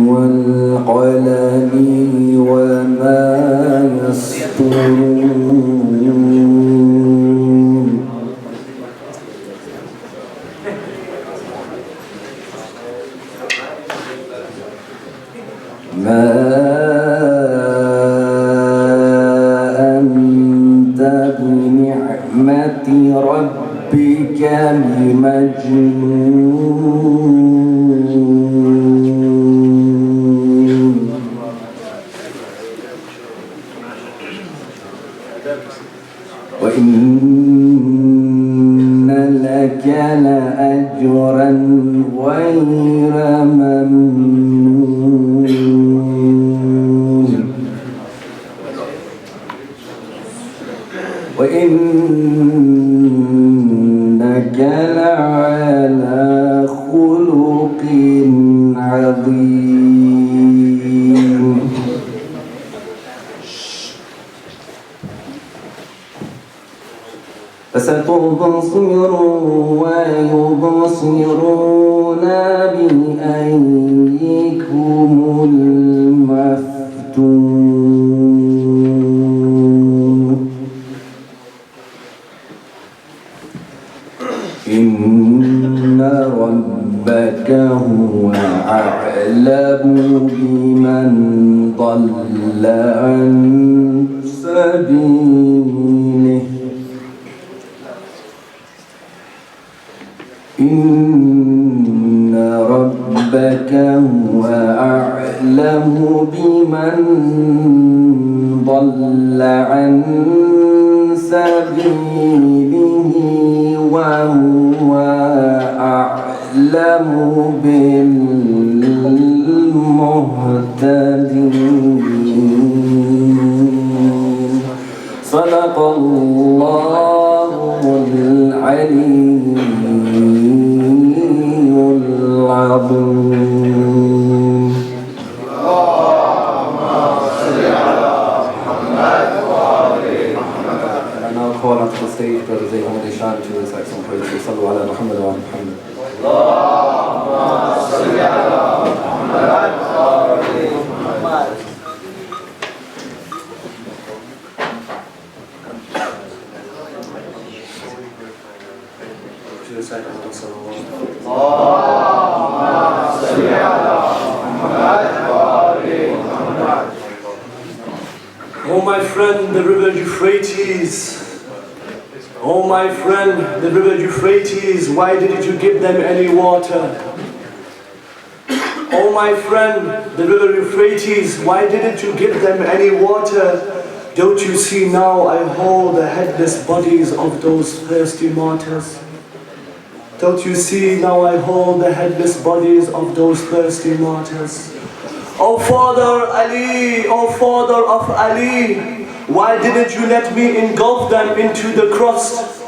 والقلم وما يسطرون ما أنت بنعمة ربك بمجنون وإن لك لأجرا غير ممنون وإنك لعلى خلق عظيم فستبصر ويبصرون بأيكم المفتون إن ربك هو أعلم بمن ضل عن سبيله إن ربك هو أعلم بمن ضل عن سبيله وهو أعلم بالمهتدين صدق الله العلي العظيم. I now call onto the stage Brother Zayd Shan to recite some poetry. Sallu ala Muhammad wa ala Muhammad. Allahumma salli ala Muhammad wa ala Muhammad. To recite Allahumma salli ala Muhammad wa ala Muhammad. Oh my friend, the river Euphrates. Oh my friend, the river Euphrates, why didn't you give them any water? Oh my friend, the river Euphrates, why didn't you give them any water? Don't you see now I hold the headless bodies of those thirsty martyrs? Don't you see now I hold the headless bodies of those thirsty martyrs? Oh Father Ali, oh Father of Ali, why didn't you let me engulf them into the crust?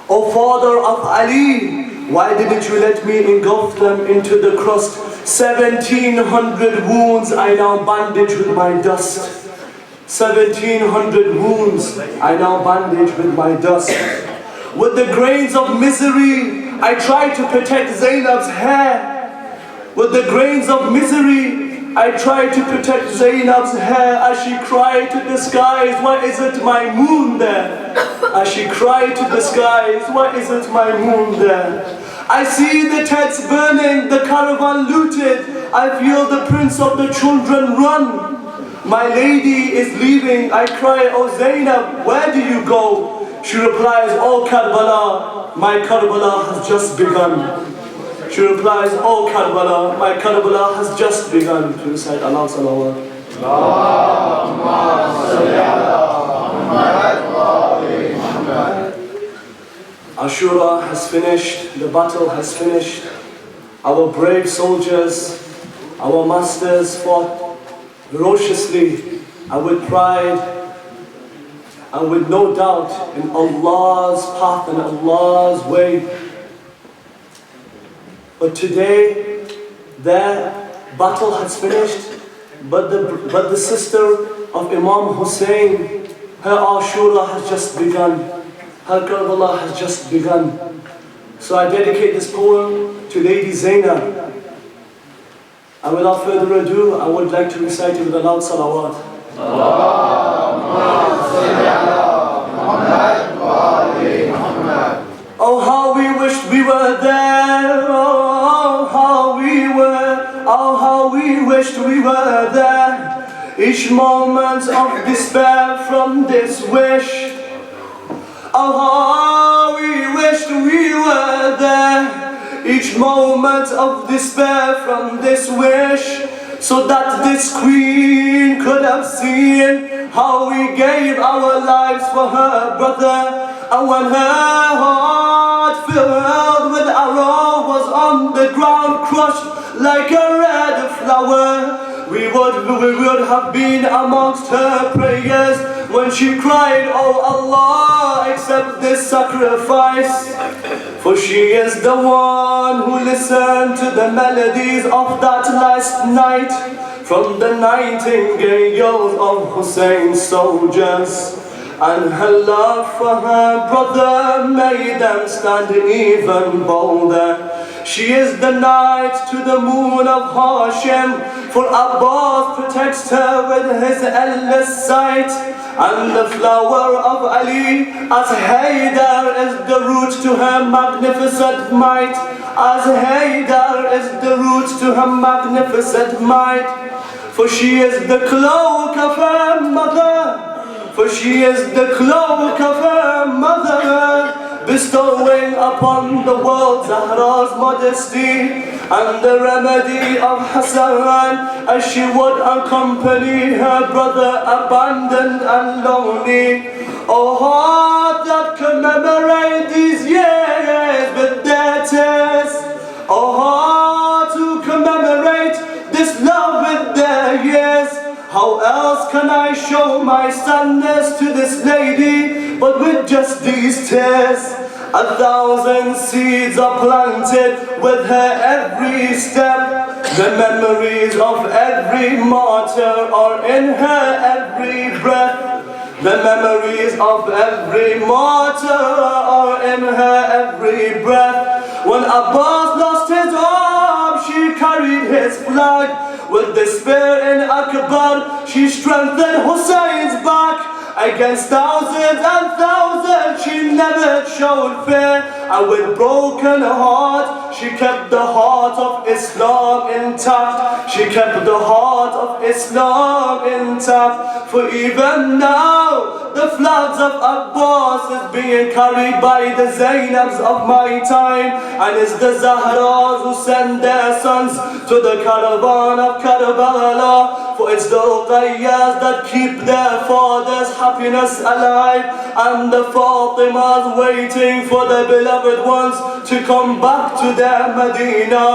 Oh Father of Ali, why didn't you let me engulf them into the crust? 1,700 wounds I now bandage with my dust. 1,700 wounds I now bandage with my dust. With the grains of misery, I try to protect Zainab's hair. With the grains of misery, I try to protect Zainab's hair as she cried to the skies, why isn't my moon there? As she cried to the skies, why isn't my moon there? I see the tents burning, the caravan looted, I feel the prince of the children run. My lady is leaving, I cry, oh Zainab, where do you go? She replies, oh Karbala, my Karbala has just begun. She replies, oh Karbala, my Karbala has just begun. To recite Allah salawat. Ashura has finished, the battle has finished. Our brave soldiers, our masters fought ferociously and with pride and with no doubt in Allah's path and Allah's way. But today, their battle has finished, but the sister of Imam Hussein, her ashura has just begun. Her Karbala has just begun. So I dedicate this poem to Lady Zainab. And without further ado, I would like to recite it with a loud salawat. Oh, how we wished we were there. Oh, how we wished we were there. Each moment of despair from this wish. Oh, how we wished we were there. Each moment of despair from this wish. So that this queen could have seen how we gave our lives for her brother. And when her heart filled with arrow was on the ground, crushed like a red flower, we would have been amongst her prayers when she cried, "Oh Allah, accept this sacrifice." For she is the one who listened to the melodies of that last night from the nightingales of Hussein's soldiers. And her love for her brother made them stand even bolder. She is the night to the moon of Hashim, for Abbas protects her with his endless sight. And the flower of Ali, as Haydar is the root to her magnificent might. As Haydar is the root to her magnificent might. For she is the cloak of her mother. For she is the cloak of her mother, bestowing upon the world Zahra's modesty and the remedy of Hassan, as she would accompany her brother abandoned and lonely. O heart that commemorate these years with their tears, O heart to commemorate this love with their years. How else can I show my sadness to this lady but with just these tears? 1,000 seeds are planted with her every step. The memories of every martyr are in her every breath. The memories of every martyr are in her every breath. When Abbas lost his arm, she carried his flag. With despair in Akbar, she strengthened Hussein's back. Against thousands and thousands, she never showed fear. And with broken heart, she kept the heart of Islam intact. She kept the heart of Islam intact. For even now, the flags of Abbas is being carried by the Zainabs of my time. And it's the Zahras who send their sons to the caravan of Karbala. For it's the Uqayyas that keep their fathers' happiness alive, and the Fatimas waiting for their beloved ones to come back to their Medina.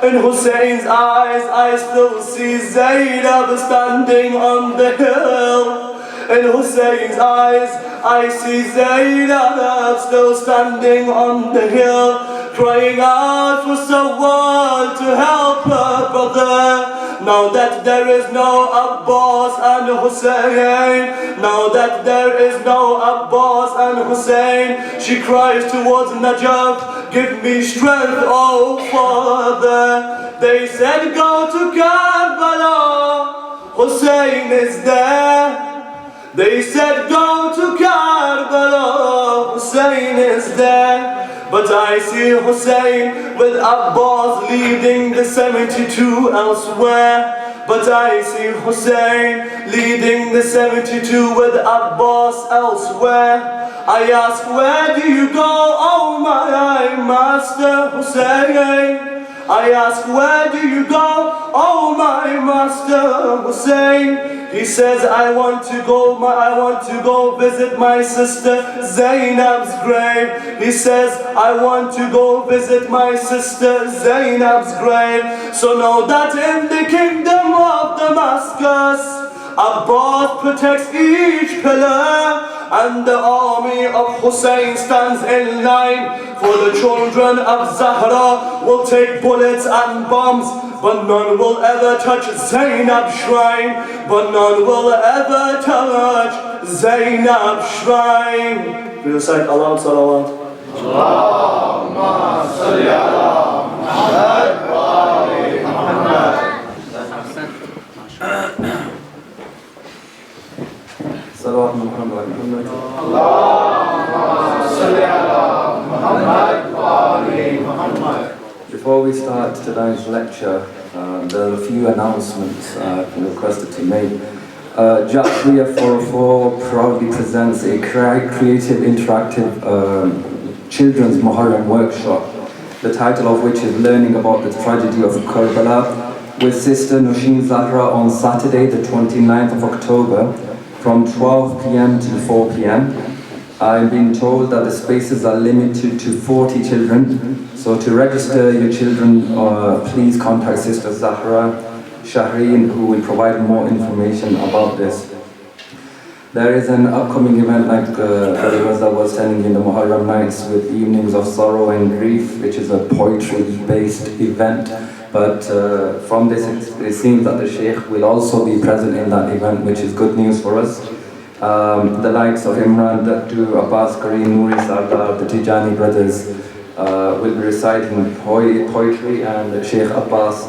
In Hussein's eyes, I still see Zainab standing on the hill. In Hussein's eyes, I see Zainab still standing on the hill, crying out for someone to help her brother. Now that there is no Abbas and Hussein, now that there is no Abbas and Hussein, she cries towards Najaf, give me strength, oh Father. They said go to Karbala, Hussein is there. They said go to Karbala, Hussein is there. But I see Hussein with Abbas leading the 72 elsewhere. But I see Hussein leading the 72 with Abbas elsewhere. I ask, where do you go, oh my master Hussein? I ask, where do you go, oh my master Hussein? He says, I want to go visit my sister Zainab's grave. He says, I want to go visit my sister Zainab's grave. So know that in the kingdom of Damascus, Abbas protects each pillar, and the army of Hussein stands in line. For the children of Zahra will take bullets and bombs, but none will ever touch Zainab's shrine. But none will ever touch Zainab's shrine. We recite aloud salawat. Allahumma salli ala Muhammad wa ali Muhammad. Salawat Muhammad wa Muhammad. Before we start tonight's lecture, there are a few announcements I've been requested to make. Jafriya 404 proudly presents a creative, interactive children's Muharram workshop, the title of which is Learning About the Tragedy of Karbala, with Sister Nushin Zahra on Saturday the 29th of October from 12 p.m. to 4 p.m. I've been told that the spaces are limited to 40 children, so to register your children, please contact Sister Zahra Shahreen, who will provide more information about this. There is an upcoming event like Brother was telling you in the Muharram nights with Evenings of Sorrow and Grief, which is a poetry-based event. But from this, it seems that the Shaykh will also be present in that event, which is good news for us. The likes of Imran, Dattu, Abbas Kareem, Nouri Sardar, the Tijani brothers will be reciting poetry, and Shaykh Abbas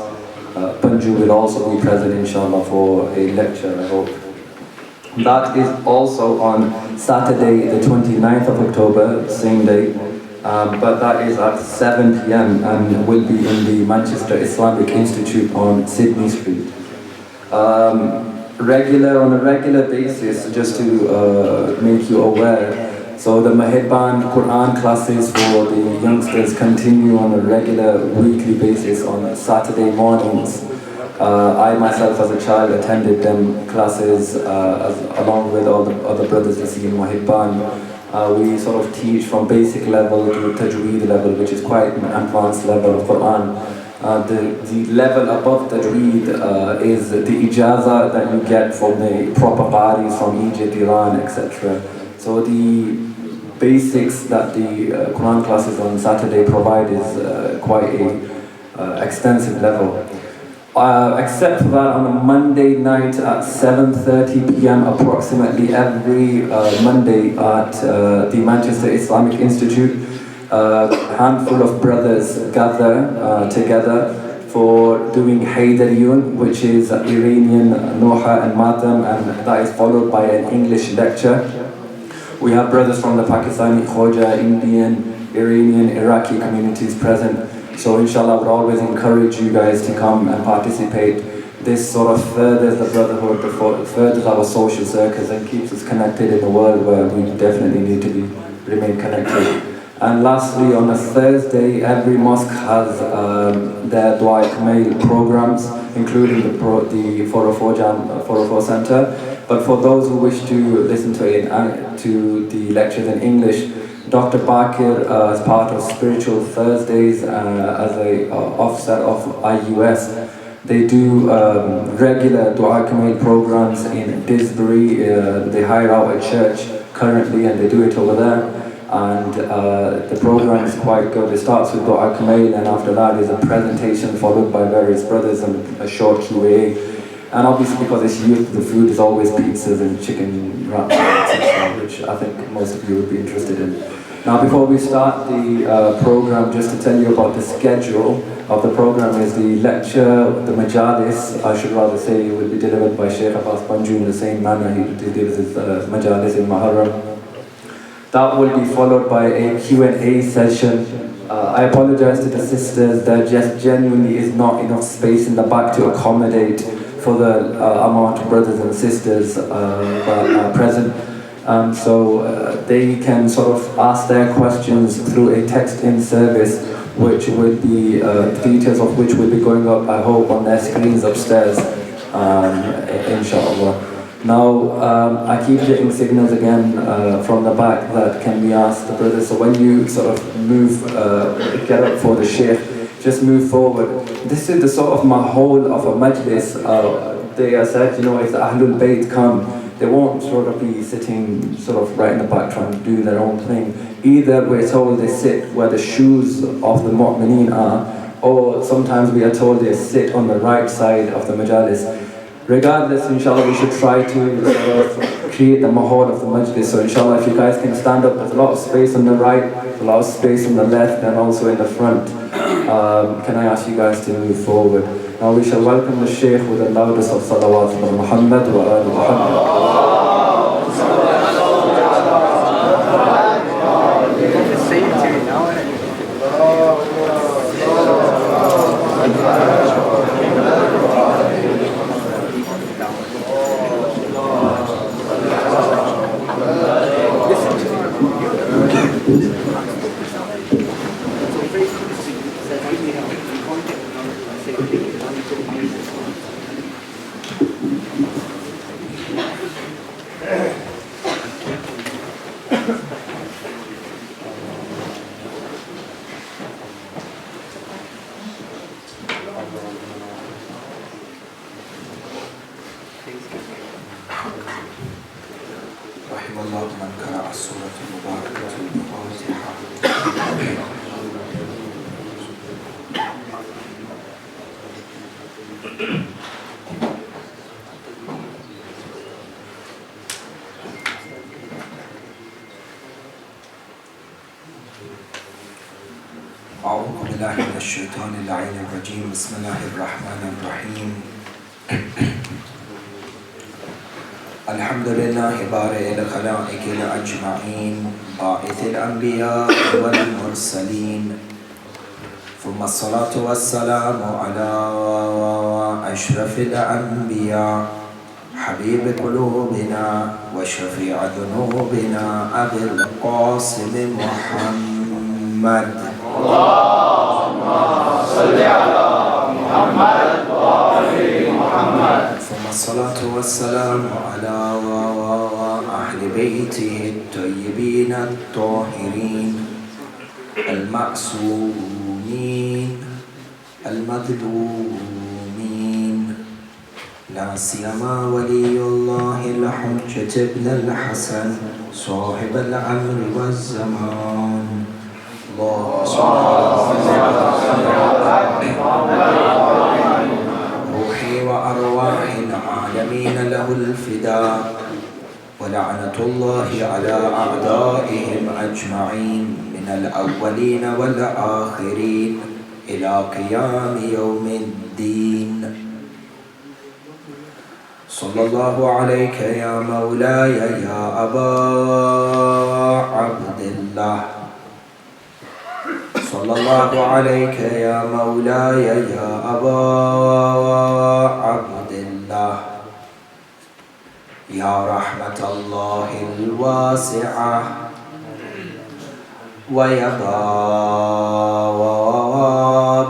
Panju will also be present, inshallah, for a lecture, I hope. That is also on Saturday, the 29th of October, same day, but that is at 7 p.m. and will be in the Manchester Islamic Institute on Sydney Street. On a regular basis, just to make you aware, so the Mahibban Quran classes for the youngsters continue on a regular weekly basis on Saturday mornings. I myself as a child attended them classes along with all the other brothers you see in Mahibban. We sort of teach from basic level to Tajweed level, which is quite an advanced level of Quran. The level above Tajweed is the ijaza that you get from the proper qaris from Egypt, Iran, etc. So the basics that the Quran classes on Saturday provide is quite a extensive level. Except for that, on a Monday night at 7:30 p.m. approximately every Monday at the Manchester Islamic Institute, a handful of brothers gather together for doing Haydariyun, which is Iranian Noha and Matam, and that is followed by an English lecture. We have brothers from the Pakistani, Khoja, Indian, Iranian, Iraqi communities present. So inshallah, I would always encourage you guys to come and participate. This sort of furthers the brotherhood, furthers our social circles and keeps us connected in a world where we definitely need to remain connected. And lastly, on a Thursday, every mosque has their Dua Kamail programs, including the 404 Center. But for those who wish to listen to the lectures in English, Dr. Bakir, as part of Spiritual Thursdays, as a offset of IUS, they do regular Dua Kamail programs in Disbury. They hire out a church currently and they do it over there. And the program is quite good. It starts with Dua Kamail, and after that is a presentation followed by various brothers and a short Q&A. And obviously because it's youth, the food is always pizzas and chicken wraps, etc., which I think most of you would be interested in. Now, before we start the program, just to tell you about the schedule of the program is the lecture, the Majalis, I should rather say, will be delivered by Shaykh Panju in the same manner he did his Majalis in Muharram. That will be followed by a Q&A session. I apologize to the sisters, there just genuinely is not enough space in the back to accommodate for the amount of brothers and sisters that are present. So they can sort of ask their questions through a text-in service, which will be, details of which will be going up, I hope, on their screens upstairs, inshallah. Now, I keep getting signals again from the back that can be asked the brothers, so when you sort of move, get up for the Shaykh, just move forward. This is the sort of mahol of a majlis. They are said, you know, if the Ahlul Bayt come, they won't sort of be sitting sort of right in the back trying to do their own thing. Either we're told they sit where the shoes of the mu'mineen are, or sometimes we are told they sit on the right side of the majalis. Regardless, inshallah, we should try to sort of create the mahal of the majlis. So inshallah, if you guys can stand up, there's a lot of space on the right, a lot of space on the left, and also in the front. Can I ask you guys to move forward? Now we shall welcome the Shaykh with the loudest of salawat for Muhammad wa ali Muhammad. رحم الله من قرأ السورة المباركة الفاتحة. أعوذ بالله من الشيطان اللعين الرجيم. بسم الله الرحمن الرحيم. الحمد لله بارئ الخلائق أجمعين، باعث الأنبياء والمرسلين، ثم الصلاة والسلام على أشرف الأنبياء، حبيب قلوبنا وشفيع ذنوبنا أبي القاسم محمد. اللهم صل على محمد وآل محمد. ثم الصلاة والسلام على أهل بيته الطيبين الطاهرين المعصومين المظلومين، لا سيما ولي الله الحجة ابن الحسن صاحب الأمر والزمان. اللهم صل على روحي وأرواح العالمين له الفداء، ولعنة الله على أعدائهم أجمعين من الأولين والآخرين إلى قيام يوم الدين. صلى الله عليك يا مولاي يا أبا عبد الله، صلى الله عليك يا مولاي يا أبا عبد الله، يا رحمة الله الواسعة ويا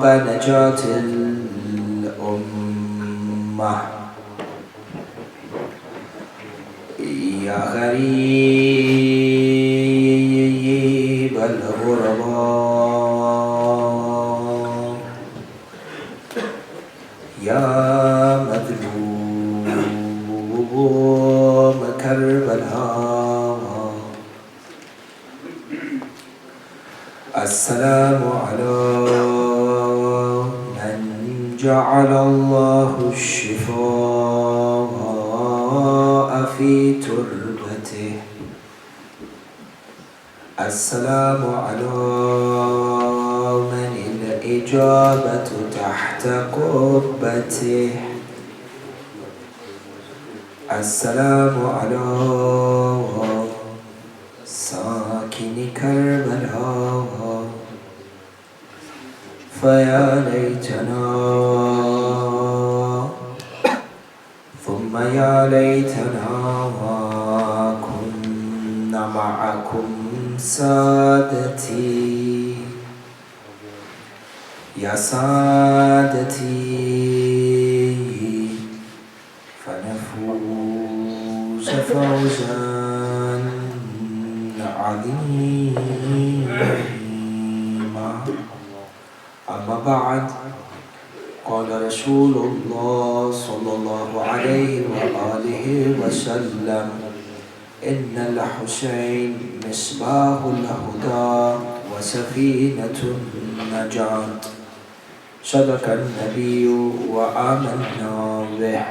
باب نجاة الأمة، يا غريب الغرباء، يا مظلوم كربلاء، السلام على من جعل الله الشفاء في تربته، السلام على من الإجابة تحت قبته، السلام على ساكن كربلاء، فيا ليتنا ثم يا ليتنا كنا معكم سادتي، يا سادتي، فنفوز فوزا عظيما. أما بعد، قال رسول الله صلى الله عليه وآله وسلم: إن الحسين مصباح الهدى وسفينة النجاة، صدق النبي وآمنا به.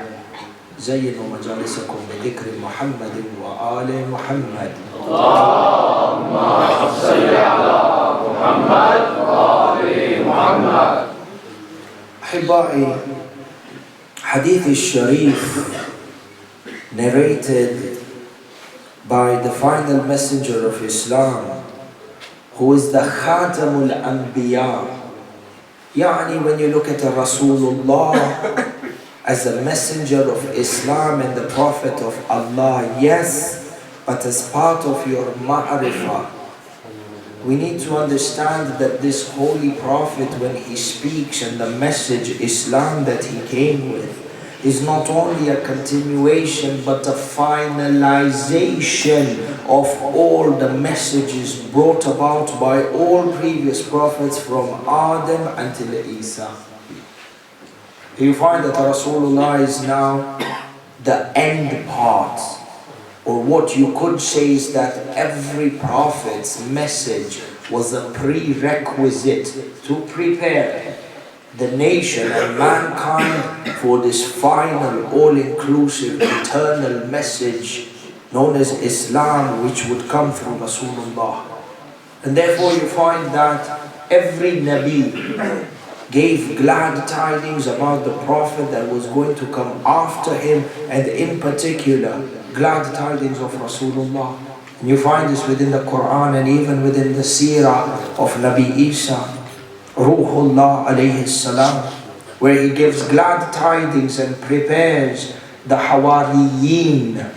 زينوا مجالسكم بذكر محمد وآل محمد. اللهم صل على محمد وآل محمد. أحبائي، Hadith al-Sharif narrated by the final messenger of Islam, who is the Khatamul Anbiya. Yani, when you look at Rasulullah as a messenger of Islam and the Prophet of Allah, yes, but as part of your ma'rifah, We need to understand that this holy prophet, when he speaks, and the message Islam that he came with, is not only a continuation but a finalization of all the messages brought about by all previous prophets from Adam until Isa. You find that Rasulullah is now the end part, or what you could say is that every prophet's message was a prerequisite to prepare the nation and mankind for this final, all-inclusive, eternal message known as Islam, which would come through Rasulullah. And therefore you find that every Nabi gave glad tidings about the Prophet that was going to come after him, and in particular, glad tidings of Rasulullah. And you find this within the Quran and even within the seerah of Nabi Isa, Ruhullah alayhi salam, where he gives glad tidings and prepares the Hawariyin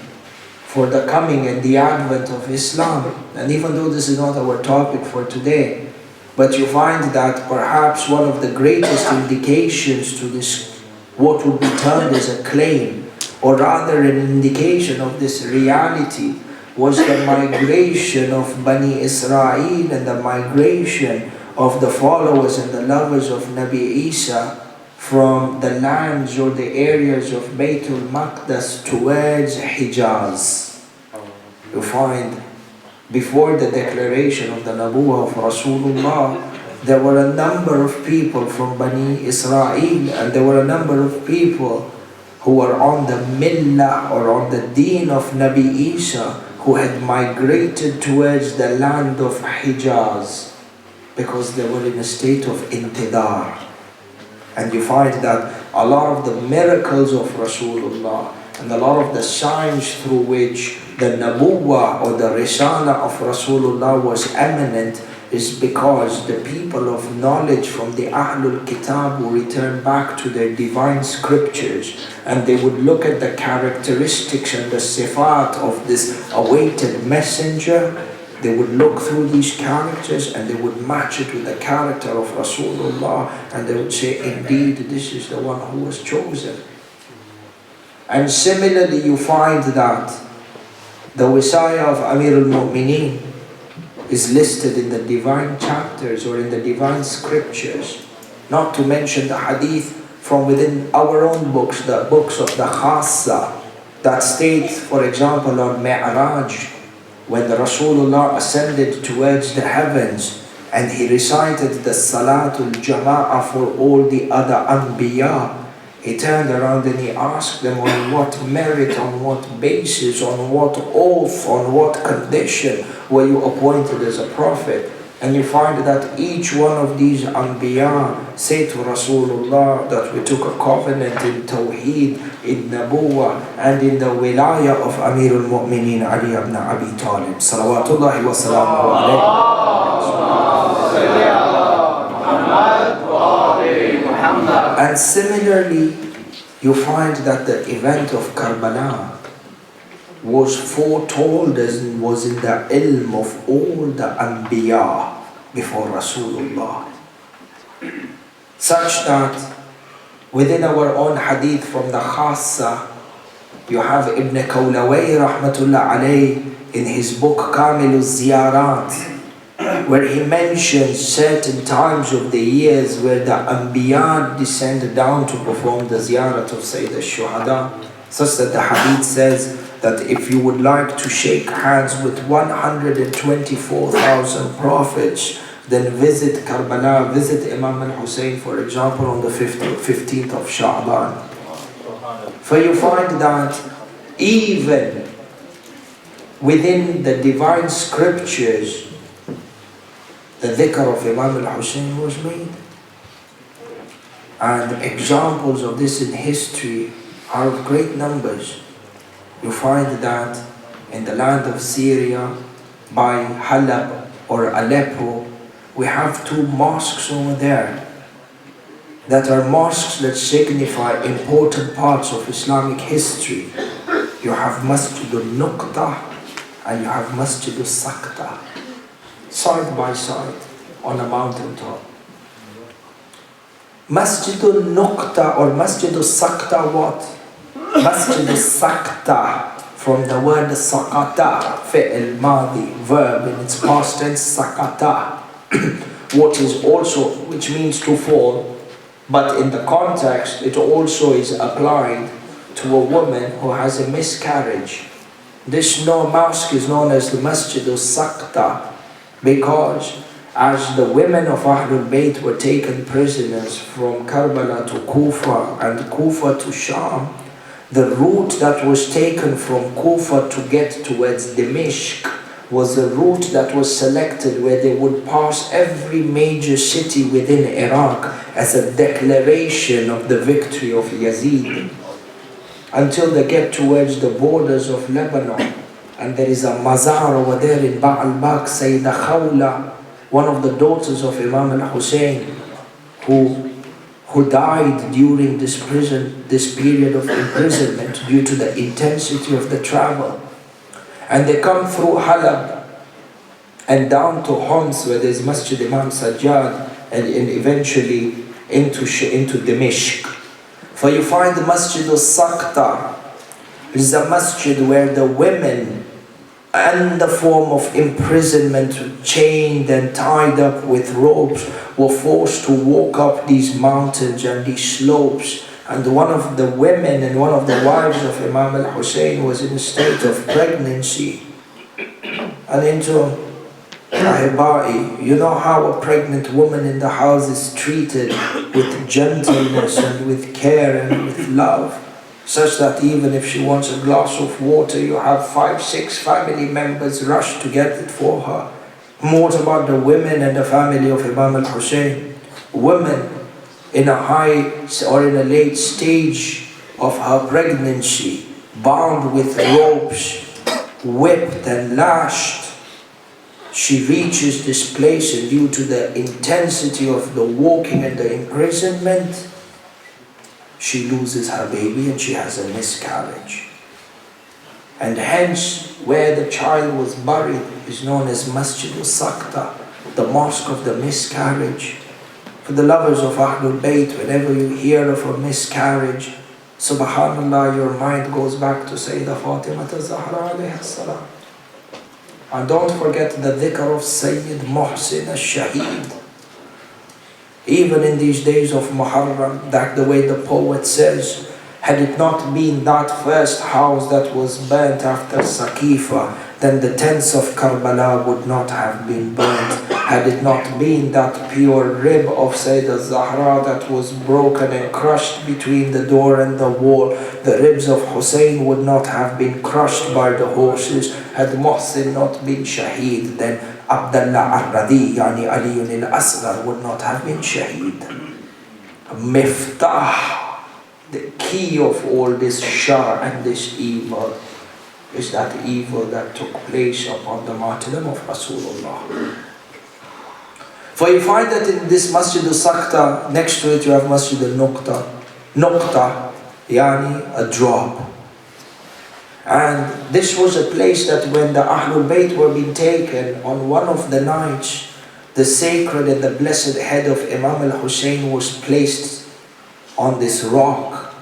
for the coming and the advent of Islam. And even though this is not our topic for today, but you find that perhaps one of the greatest indications to this, what would be termed as a claim, or rather an indication of this reality, was the migration of Bani Israel and the migration of the followers and the lovers of Nabi Isa from the lands or the areas of Baytul Maqdas towards Hijaz. You find before the declaration of the Nabuwah of Rasulullah, there were a number of people from Bani Israel, and there were a number of people who were on the millah or on the deen of Nabi Isa, who had migrated towards the land of Hijaz, because they were in a state of intidar. And you find that a lot of the miracles of Rasulullah and a lot of the signs through which the Nabuwah or the Risala of Rasulullah was eminent is because the people of knowledge from the Ahlul Kitab will return back to their divine scriptures, and they would look at the characteristics and the sifat of this awaited messenger. They would look through these characters and they would match it with the character of Rasulullah, and they would say, indeed, this is the one who was chosen. And similarly, you find that the Wisaya of Amir al-Mu'mineen is listed in the divine chapters or in the divine scriptures, not to mention the hadith from within our own books, the books of the Khassa, that states, for example, on Mi'raj, when the Rasulullah ascended towards the heavens and he recited the Salatul Jama'ah for all the other Anbiya, he turned around and he asked them, on what merit, on what basis, on what oath, on what condition were you appointed as a prophet? And you find that each one of these Anbiya say to Rasulullah that we took a covenant in Tawheed, in Nabuwah, and in the Wilaya of Amir al-Mu'mineen Ali ibn Abi Talib. Salawatullahi wa salamuhu alayhi. And similarly, you find that the event of Karbala was foretold as was in the ilm of all the Anbiya before Rasulullah. Such that within our own hadith from the Khassa, you have Ibn Kawlaway rahmatullah alayh in his book Kamil al-Ziyarat, where he mentions certain times of the years where the Anbiya descend down to perform the ziyarat of Sayyid al-Shuhada, such that the hadith says that if you would like to shake hands with 124,000 prophets, then visit Karbala, visit Imam al-Hussein, for example, on the 15th of Sha'ban. For you find that even within the divine scriptures, the dhikr of Imam al-Hussein was made. And examples of this in history are of great numbers. You find that in the land of Syria, by Halab or Aleppo, we have two mosques over there that are mosques that signify important parts of Islamic history. You have Masjid al-Nuqta and you have Masjid al-Saqta. side by side on a mountain top. Masjidul Nuqta or Masjidul Sakta what? Masjidul Sakta from the word Sakata, fi'l madi, verb in its past tense, Sakata, which means to fall, but in the context it also is applied to a woman who has a miscarriage. This mosque is known as the Masjidul Sakta because as the women of Ahlul Bayt were taken prisoners from Karbala to Kufa and Kufa to Sham, the route that was taken from Kufa to get towards Dimishq was a route that was selected where they would pass every major city within Iraq as a declaration of the victory of Yazid, until they get towards the borders of Lebanon. And there is a mazar over there in Ba'al-Baq, Sayyidah Khawla, one of the daughters of Imam al-Hussein, who died during this period of imprisonment due to the intensity of the travel. And they come through Halab and down to Homs, where there's Masjid Imam Sajjad, and eventually into Dimishq. For you find the Masjid al-Sakta is a masjid where the women, and the form of imprisonment, chained and tied up with ropes, were forced to walk up these mountains and these slopes. And one of the women and one of the wives of Imam al-Hussein was in a state of pregnancy. And into Ahibai, you know how a pregnant woman in the house is treated with gentleness and with care and with love, such that even if she wants a glass of water, you have 5-6 family members rush to get it for her. More about the women and the family of Imam al-Hussein. Women in a high or in a late stage of her pregnancy, bound with ropes, whipped and lashed. She reaches this place, and due to the intensity of the walking and the imprisonment, she loses her baby and she has a miscarriage. And hence, where the child was buried is known as Masjid al-Sakta, the mosque of the miscarriage. For the lovers of Ahlul Bayt, whenever you hear of a miscarriage, subhanallah, your mind goes back to Sayyidah Fatima Zahra alayha salam. And don't forget the dhikr of Sayyid Muhsin al-Shaheed. Even in these days of Muharram, that the way the poet says, had it not been that first house that was burnt after Saqifa, then the tents of Karbala would not have been burnt. Had it not been that pure rib of Sayyidah Zahra that was broken and crushed between the door and the wall, the ribs of Hussein would not have been crushed by the horses. Had Muhsin not been Shaheed, then Abdullah al-Radi, yani Ali al-Asghar, would not have been Shaheed. Miftah, the key of all this shar and this evil, is that evil that took place upon the martyrdom of Rasulullah. For you find that in this Masjid al-Sakta, next to it you have Masjid al-Nuqta. Nuqta, yani a drop. And this was a place that when the Ahlul Bayt were being taken, on one of the nights, the sacred and the blessed head of Imam al-Hussein was placed on this rock.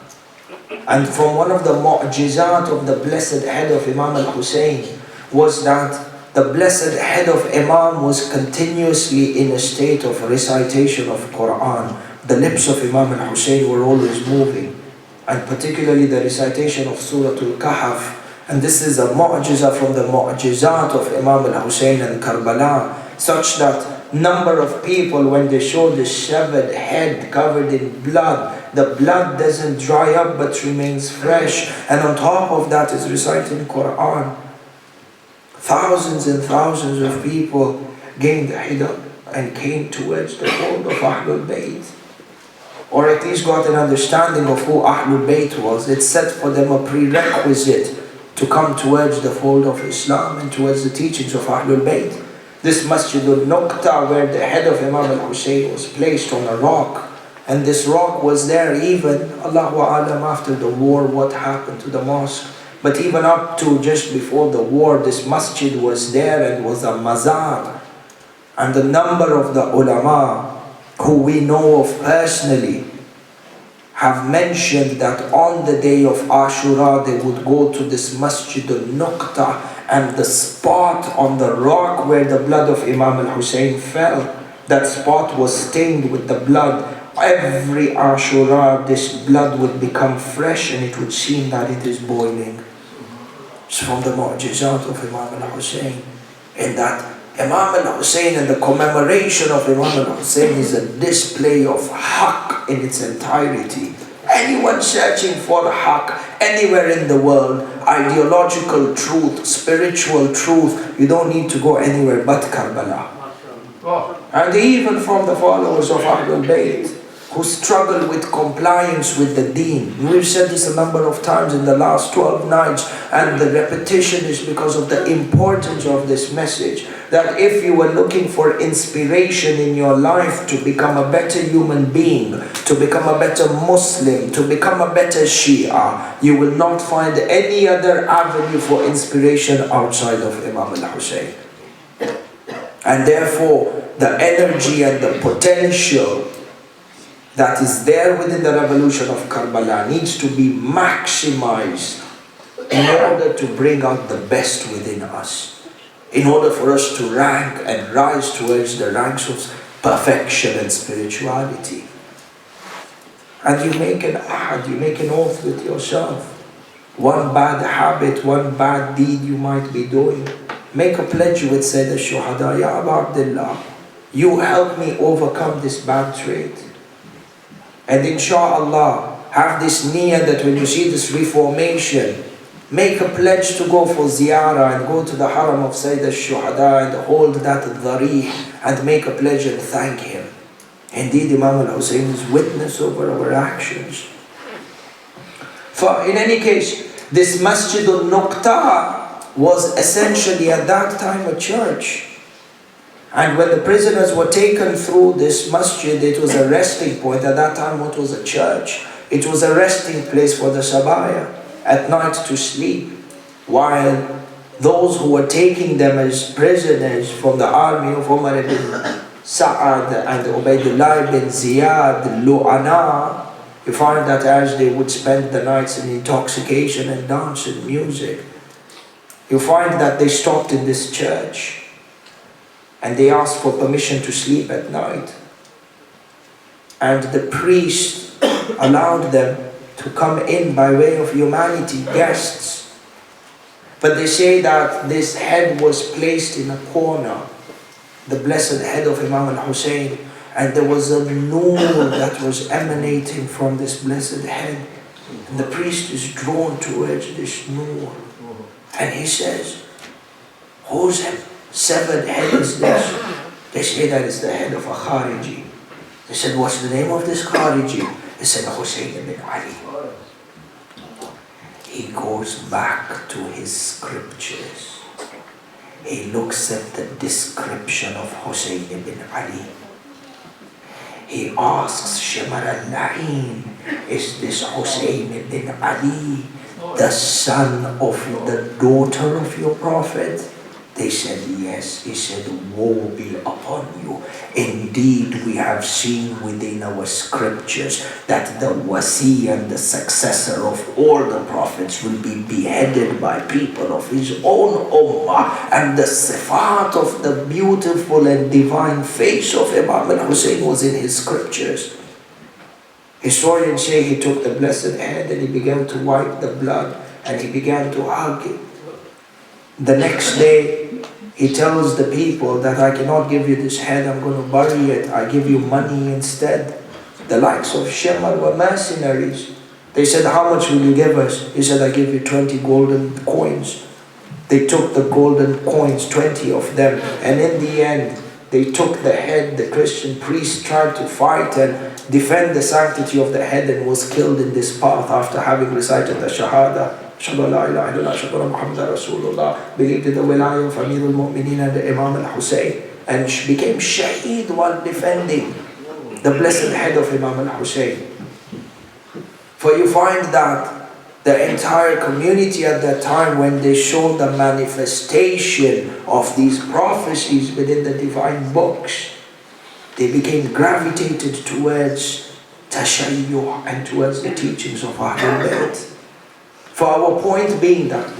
And from one of the mu'jizat of the blessed head of Imam al-Hussein was that the blessed head of Imam was continuously in a state of recitation of Quran. The lips of Imam al-Hussein were always moving, and particularly the recitation of Surah Al-Kahf. And this is a mu'jiza from the mu'jizat of Imam al-Hussein and Karbala, such that number of people, when they show the severed head covered in blood, the blood doesn't dry up but remains fresh, and on top of that is reciting Quran. Thousands and thousands of people gained hidayah and came towards the fold of Ahlul Bayt, or at least got an understanding of who Ahlul Bayt was. It set for them a prerequisite to come towards the fold of Islam and towards the teachings of Ahlul Bayt. This Masjid al-Nuqta, where the head of Imam al-Hussein was placed on a rock, and this rock was there even, Allahu Alam, after the war, what happened to the mosque. But even up to just before the war, this masjid was there and was a mazar. And the number of the ulama who we know of personally have mentioned that on the day of Ashura they would go to this Masjid al-Nuqta, and the spot on the rock where the blood of Imam al-Hussein fell, that spot was stained with the blood. Every Ashura this blood would become fresh and it would seem that it is boiling. It's from the mu'jizat of Imam al-Hussein. In that Imam al-Hussein and the commemoration of Imam al-Hussein is a display of haqq in its entirety. Anyone searching for haqq anywhere in the world, ideological truth, spiritual truth, you don't need to go anywhere but Karbala. And even from the followers of Ahlul Bayt, who struggle with compliance with the deen. We've said this a number of times in the last 12 nights, and the repetition is because of the importance of this message. That if you were looking for inspiration in your life to become a better human being, to become a better Muslim, to become a better Shia, you will not find any other avenue for inspiration outside of Imam al-Hussein. And therefore, the energy and the potential that is there within the revolution of Karbala needs to be maximized in order to bring out the best within us, in order for us to rank and rise towards the ranks of perfection and spirituality. And you make an ahad, you make an oath with yourself. One bad habit, one bad deed you might be doing, make a pledge with Sayyid al-Shuhada, Ya Abu Abdullah, you help me overcome this bad trait. And inshallah, have this niyyah that when you see this reformation, make a pledge to go for ziyarah and go to the haram of Sayyid al-Shuhada and hold that dharih and make a pledge and thank him. Indeed, Imam al-Hussein is witness over our actions. For in any case, this Masjid al-Nuqta was essentially at that time a church. And when the prisoners were taken through this masjid, it was a resting point. At that time, what was a church? It was a resting place for the sabaya at night to sleep. While those who were taking them as prisoners from the army of Umar ibn Sa'ad and Ubaidullah ibn Ziyad, Lu'ana, you find that as they would spend the nights in intoxication and dance and music, you find that they stopped in this church. And they asked for permission to sleep at night. And the priest allowed them to come in by way of humanity, guests. But they say that this head was placed in a corner, the blessed head of Imam al-Hussein, and there was a nur that was emanating from this blessed head. And the priest is drawn towards this nur. And he says, whose severed head is this? They say that is the head of a Khariji. They said, what's the name of this Khariji? They said, Hussein ibn Ali. He goes back to his scriptures. He looks at the description of Hussein ibn Ali. He asks Shimar al-Na'in, is this Hussein ibn Ali, the son of the daughter of your prophet? They said, yes. He said, woe be upon you. Indeed, we have seen within our scriptures that the wasi and the successor of all the prophets will be beheaded by people of his own ummah. And the sifat of the beautiful and divine face of Imam al-Hussein was in his scriptures. Historians say he took the blessed hand and he began to wipe the blood and he began to hug it. The next day, he tells the people that I cannot give you this head, I'm going to bury it, I give you money instead. The likes of Shemar were mercenaries. They said, how much will you give us? He said, I give you 20 golden coins. They took the golden coins, 20 of them, and in the end, they took the head. The Christian priest tried to fight and defend the sanctity of the head and was killed in this path after having recited the Shahada. Ashhadu la ilaha illallah, ashhadu anna Muhammadan Rasulullah, believed in the wilayah of Amir al-Mu'mineen and Imam al-Hussein, and became shaheed while defending the blessed head of Imam al-Hussein. For you find that the entire community at that time, when they saw the manifestation of these prophecies within the divine books, they became gravitated towards tashayyu' and towards the teachings of Ahlul Bayt. For our point being that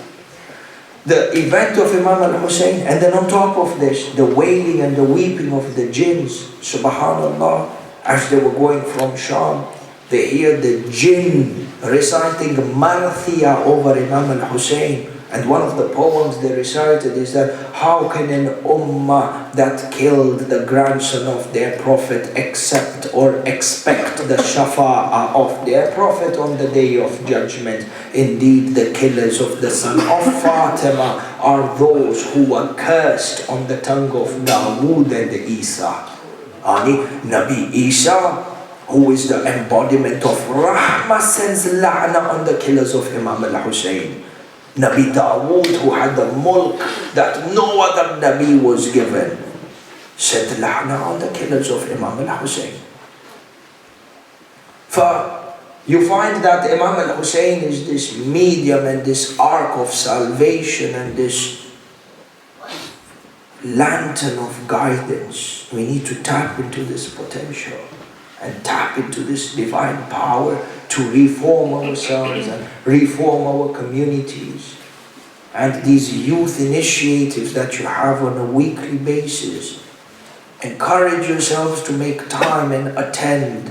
the event of Imam al-Hussein, and then on top of this, the wailing and the weeping of the jinns, subhanallah, as they were going from Sham, they hear the jinn reciting Marthia over Imam al-Hussein. And one of the poems they recited is that, how can an ummah that killed the grandson of their prophet accept or expect the shafa'ah of their prophet on the day of judgment? Indeed, the killers of the son of Fatima are those who were cursed on the tongue of Dawood and Isa. Ani Nabi Isa, who is the embodiment of Rahmah, sends la'na on the killers of Imam al-Hussein. Nabi Dawood, who had the mulk that no other Nabi was given, said la'na on the killers of Imam al-Hussein. For you find that Imam al-Hussein is this medium and this ark of salvation and this lantern of guidance. We need to tap into this potential and tap into this divine power to reform ourselves and reform our communities. And these youth initiatives that you have on a weekly basis, encourage yourselves to make time and attend.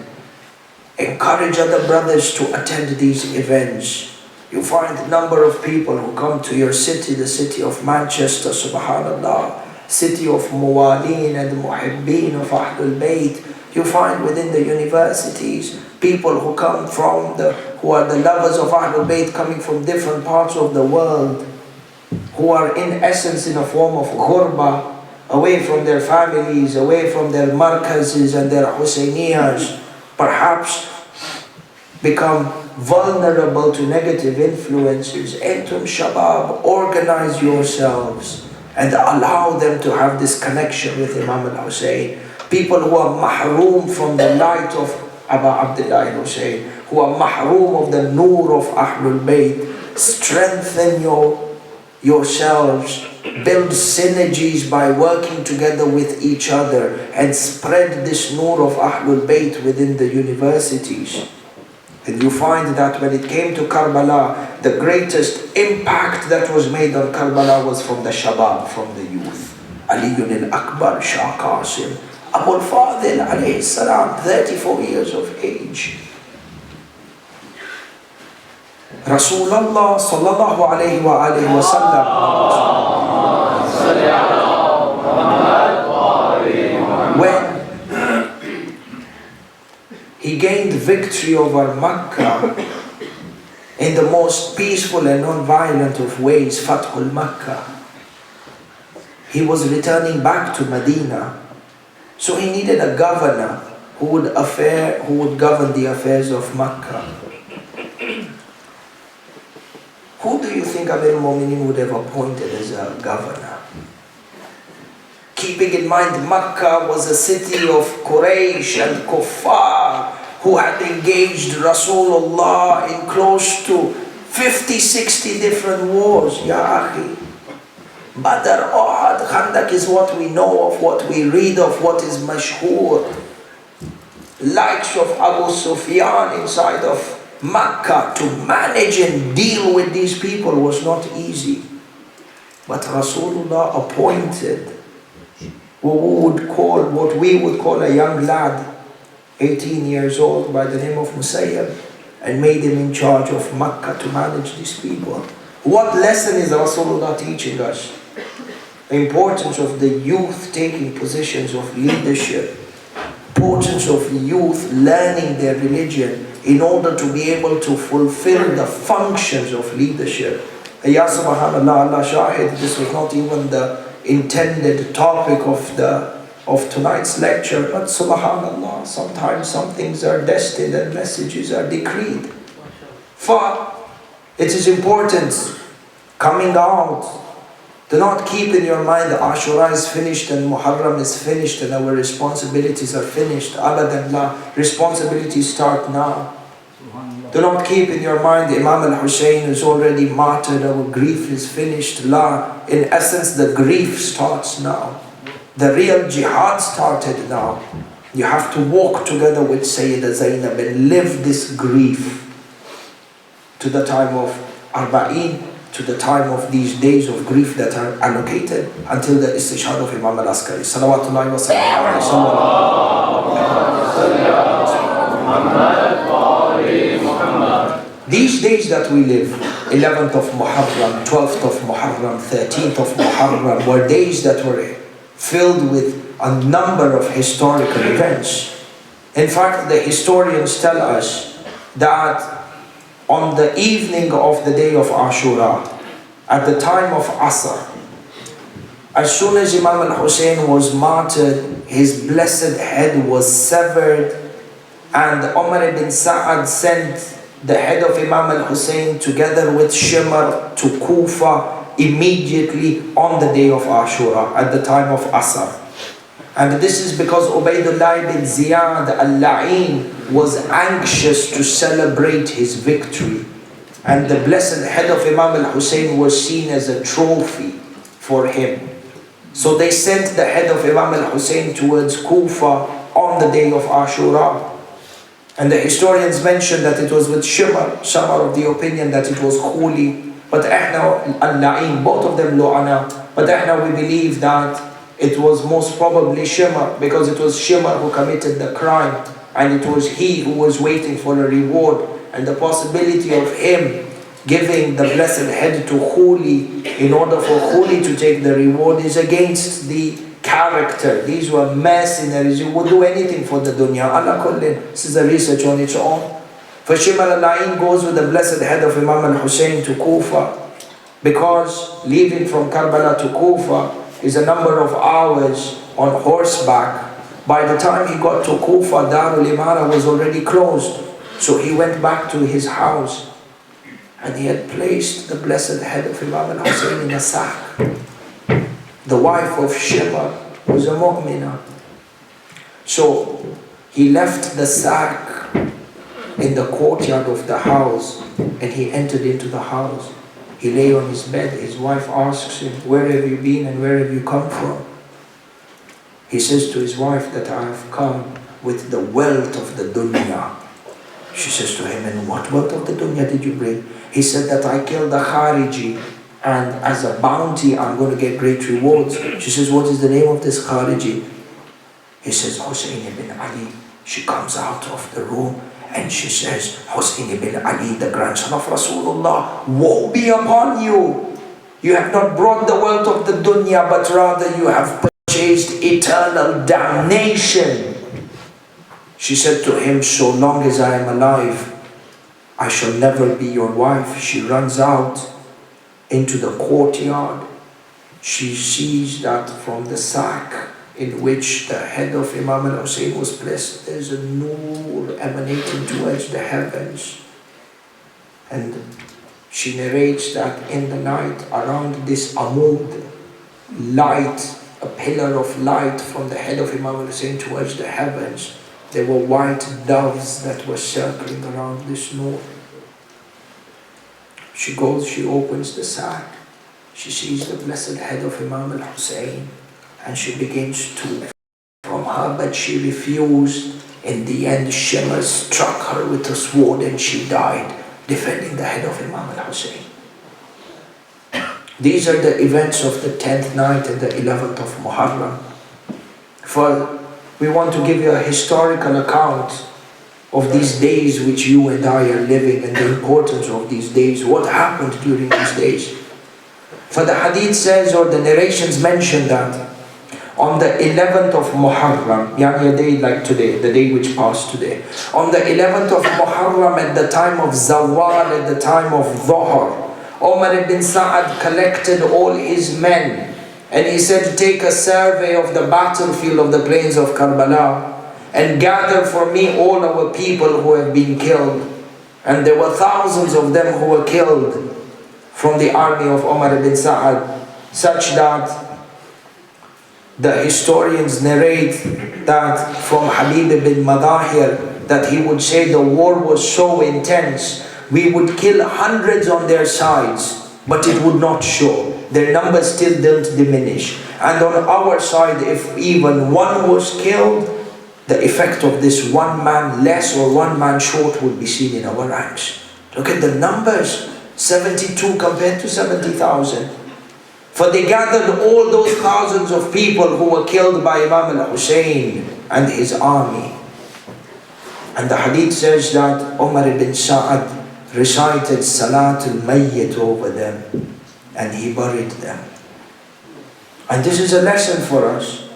Encourage other brothers to attend these events. You find a number of people who come to your city, the city of Manchester, subhanallah, city of Muwaleen and Muhibbeen of Ahlul Bayt. You find within the universities people who come from who are the lovers of Ahlul Bayt, coming from different parts of the world, who are in essence in a form of ghurba, away from their families, away from their markazes and their Husayniyas, perhaps become vulnerable to negative influences. Entum Shabab, organize yourselves and allow them to have this connection with Imam al-Hussein. People who are mahroom from the light of Abu Abdullah al-Hussein, who are mahroom of the nur of Ahlul Bayt, strengthen yourselves, build synergies by working together with each other and spread this nur of Ahlul Bayt within the universities. And you find that when it came to Karbala, the greatest impact that was made on Karbala was from the Shabab, from the youth. Aliyun al-Akbar, Shah Qasim, Abu al-Fadil alayhi salam, 34 years of age. Rasulullah sallallahu alayhi wa alihi wa sallam, when he gained victory over Makkah in the most peaceful and non-violent of ways, Fathul Makkah, he was returning back to Medina. So he needed a governor who would govern the affairs of Makkah. Who do you think Amir al-Mu'mineen would have appointed as a governor? Keeping in mind Makkah was a city of Quraysh and Kuffar who had engaged Rasulullah in close to 50-60 different wars. Ya Akhi, Badr, Uhud, Khandak is what we know of, what we read of, what is mashhur. Likes of Abu Sufyan inside of Makkah, to manage and deal with these people was not easy. But Rasulullah appointed what we would call a young lad, 18 years old, by the name of Musayyab, and made him in charge of Makkah to manage these people. What lesson is Rasulullah teaching us? The importance of the youth taking positions of leadership, importance of youth learning their religion in order to be able to fulfill the functions of leadership. Ya subhanallah, Allah shahid, this was not even the intended topic of tonight's lecture, but subhanallah, sometimes some things are destined and messages are decreed. For it is important coming out. Do not keep in your mind that Ashura is finished and Muharram is finished and our responsibilities are finished. Abadan, responsibilities start now. Do not keep in your mind Imam al-Hussein is already martyred, our grief is finished. La, in essence the grief starts now. The real jihad started now. You have to walk together with Sayyidah Zainab and live this grief to the time of Arba'een, to the time of these days of grief that are allocated until the istishhad of Imam al-Askari. Salawatullahi wa sallam. These days that we live, 11th of Muharram, 12th of Muharram, 13th of Muharram, were days that were filled with a number of historical events. In fact, the historians tell us that on the evening of the day of Ashura, at the time of Asr, as soon as Imam al-Hussein was martyred, his blessed head was severed, and Umar ibn Sa'ad sent the head of Imam al-Hussein together with Shimr to Kufa immediately on the day of Ashura, at the time of Asr. And this is because Ubaydullah ibn Ziyad al-La'in was anxious to celebrate his victory. And the blessed head of Imam al-Hussein was seen as a trophy for him. So they sent the head of Imam al-Hussein towards Kufa on the day of Ashura. And the historians mention that it was with Shimr. Some are of the opinion that it was Khuli. But Ahna al-La'in, both of them Lu'ana. But Ahna, we believe that it was most probably Shimr, because it was Shimr who committed the crime, and it was he who was waiting for a reward. And the possibility of him giving the blessed head to Khuli in order for Khuli to take the reward is against the character. These were mercenaries who would do anything for the dunya. Allah kullin, this is a research on its own. For Shimr al-La'in goes with the blessed head of Imam al-Hussein to Kufa, because leaving from Karbala to Kufa is a number of hours on horseback. By the time he got to Kufa, Darul Imara was already closed. So he went back to his house, and he had placed the blessed head of Imam al-Hussein in a sack. The wife of Shimr was a mu'minah. So he left the sack in the courtyard of the house, and he entered into the house. He lay on his bed. His wife asks him, "Where have you been and where have you come from?" He says to his wife that I have come with the wealth of the dunya. She says to him, "And what wealth of the dunya did you bring?" He said that I killed the Khariji, and as a bounty I'm going to get great rewards. She says, "What is the name of this Khariji?" He says, "Hussein ibn Ali." She comes out of the room and she says, "Hussein ibn Ali, the grandson of Rasulullah, woe be upon you! You have not brought the wealth of the dunya, but rather you have purchased eternal damnation." She said to him, "So long as I am alive, I shall never be your wife." She runs out into the courtyard. She sees that from the sack in which the head of Imam al-Hussein was placed, there's a nur emanating towards the heavens. And she narrates that in the night, around this amud, light, a pillar of light from the head of Imam al-Hussein towards the heavens, there were white doves that were circling around this nur. She goes, she opens the sack, she sees the blessed head of Imam al-Hussein, and she begins to from her, but she refused. In the end, Shimr struck her with a sword and she died, defending the head of Imam al-Hussein. These are the events of the 10th night and the 11th of Muharram. For we want to give you a historical account of these days which you and I are living, and the importance of these days, what happened during these days. For the hadith says, or the narrations mention that on the 11th of Muharram, yani a day like today, the day which passed today, on the 11th of Muharram, at the time of Zawal, at the time of Dhuhr, Umar ibn Sa'ad collected all his men, and he said, "Take a survey of the battlefield of the plains of Karbala, and gather for me all our people who have been killed." And there were thousands of them who were killed from the army of Umar ibn Sa'ad, such that the historians narrate that from Habib ibn Madahir that he would say the war was so intense, we would kill hundreds on their sides, but it would not show. Their numbers still didn't diminish. And on our side, if even one was killed, the effect of this one man less or one man short would be seen in our ranks. Look at the numbers, 72 compared to 70,000. For they gathered all those thousands of people who were killed by Imam al-Hussein and his army. And the hadith says that Umar ibn Sa'ad recited Salat al-Mayyit over them and he buried them. And this is a lesson for us,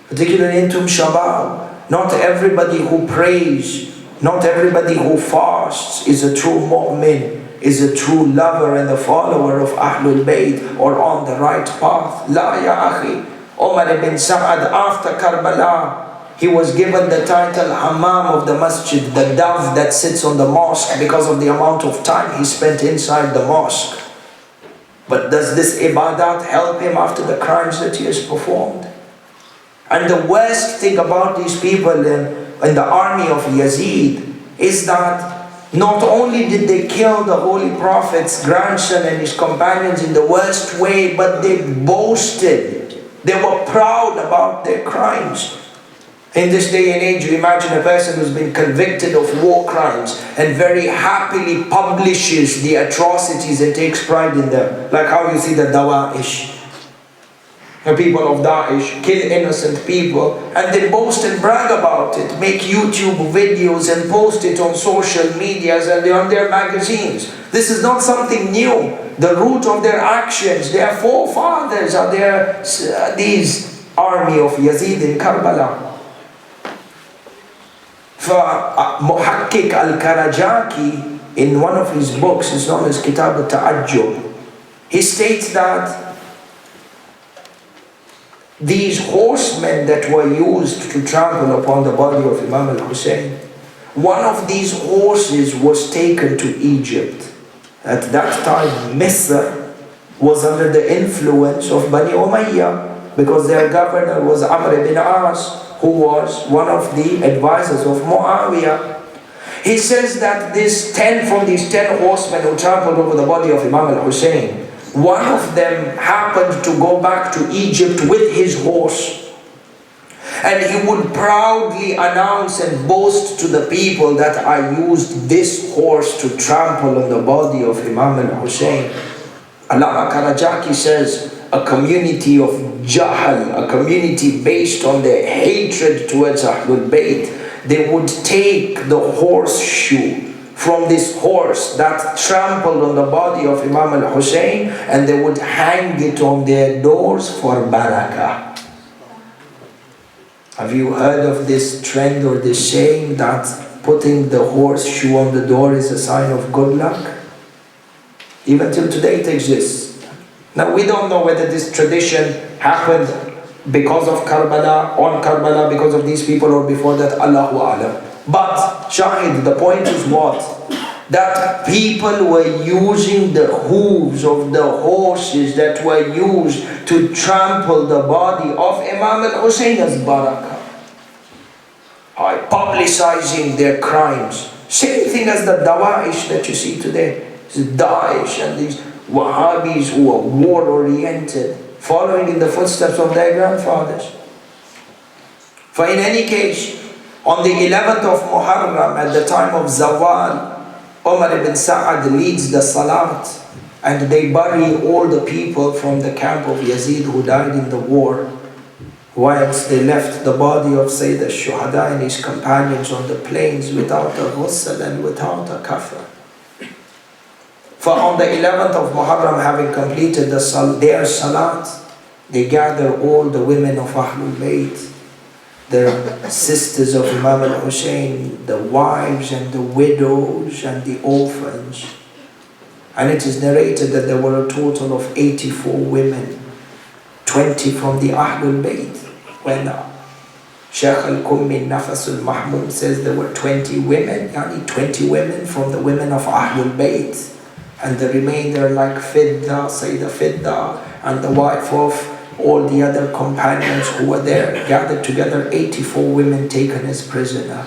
particularly in Shabab. Not everybody who prays, not everybody who fasts is a true mu'min, is a true lover and a follower of Ahlul Bayt or on the right path. La ya akhi. Umar ibn Sa'ad, after Karbala, he was given the title Hammam of the Masjid, the dove that sits on the mosque, because of the amount of time he spent inside the mosque. But does this ibadat help him after the crimes that he has performed? And the worst thing about these people in the army of Yazid is that not only did they kill the Holy Prophet's grandson and his companions in the worst way, but they boasted. They were proud about their crimes. In this day and age, you imagine a person who's been convicted of war crimes and very happily publishes the atrocities and takes pride in them. Like how you see the Dawa'ish. The people of Daesh kill innocent people and they boast and brag about it, make YouTube videos and post it on social medias and on their magazines. This is not something new. The root of their actions, their forefathers are these army of Yazid in Karbala. For Muhakkik al-Karajaki, in one of his books, it's known as Kitab al-Ta'ajjub, he states that these horsemen that were used to trample upon the body of Imam al-Hussein, one of these horses was taken to Egypt. At that time, Misr was under the influence of Bani Umayyah, because their governor was Amr ibn As, who was one of the advisors of Muawiyah. He says that these 10 horsemen who trampled over the body of Imam al-Hussein, one of them happened to go back to Egypt with his horse. And he would proudly announce and boast to the people that I used this horse to trample on the body of Imam al-Hussein. Allama Karajaki says, a community of Jahal, a community based on their hatred towards Ahlul Bayt, they would take the horseshoe from this horse that trampled on the body of Imam al-Hussein and they would hang it on their doors for barakah. Have you heard of this trend or this saying that putting the horseshoe on the door is a sign of good luck? Even till today it exists. Now we don't know whether this tradition happened because of Karbala, on Karbala, because of these people, or before that, Allahu A'lam. But Shahid, the point is what? That people were using the hooves of the horses that were used to trample the body of Imam al-Hussein as barakah, by publicizing their crimes. Same thing as the Dawa'ish that you see today. Daesh and these Wahhabis who are war-oriented, following in the footsteps of their grandfathers. For in any case, on the 11th of Muharram, at the time of Zawal, Umar ibn Sa'ad leads the Salat and they bury all the people from the camp of Yazid who died in the war, whilst they left the body of Sayyid al-Shuhada and his companions on the plains without a ghusl and without a kafir. For on the 11th of Muharram, having completed their Salat, they gather all the women of Ahlul Bayt, the sisters of Imam al-Hussein, the wives and the widows and the orphans. And it is narrated that there were a total of 84 women, 20 from the Ahlul Bayt. When Shaykh al-Kummi Nafas al-Mahmud says there were 20 women, 20 women from the women of Ahlul Bayt. And the remainder like Fidda, Sayyidah Fidda, and the wife of all the other companions who were there, gathered together, 84 women taken as prisoner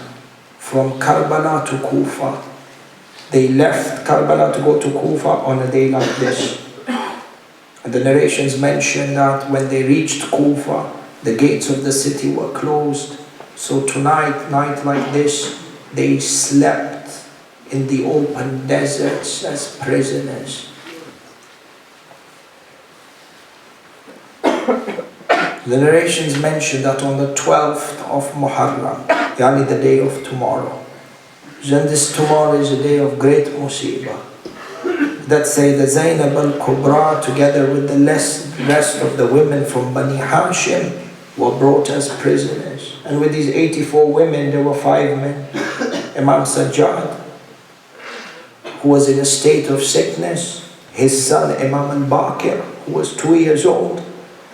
from Karbala to Kufa. They left Karbala to go to Kufa on a day like this. And the narrations mention that when they reached Kufa, the gates of the city were closed. So tonight, night like this, they slept in the open deserts as prisoners. The narrations mention that on the 12th of Muharram, yani the day of tomorrow, then this tomorrow is a day of great musibah, that Sayyidah Zainab al-Kubra together with the rest of the women from Bani Hashim were brought as prisoners. And with these 84 women, there were 5 men. Imam Sajjad, who was in a state of sickness, his son Imam al-Baqir, who was 2 years old,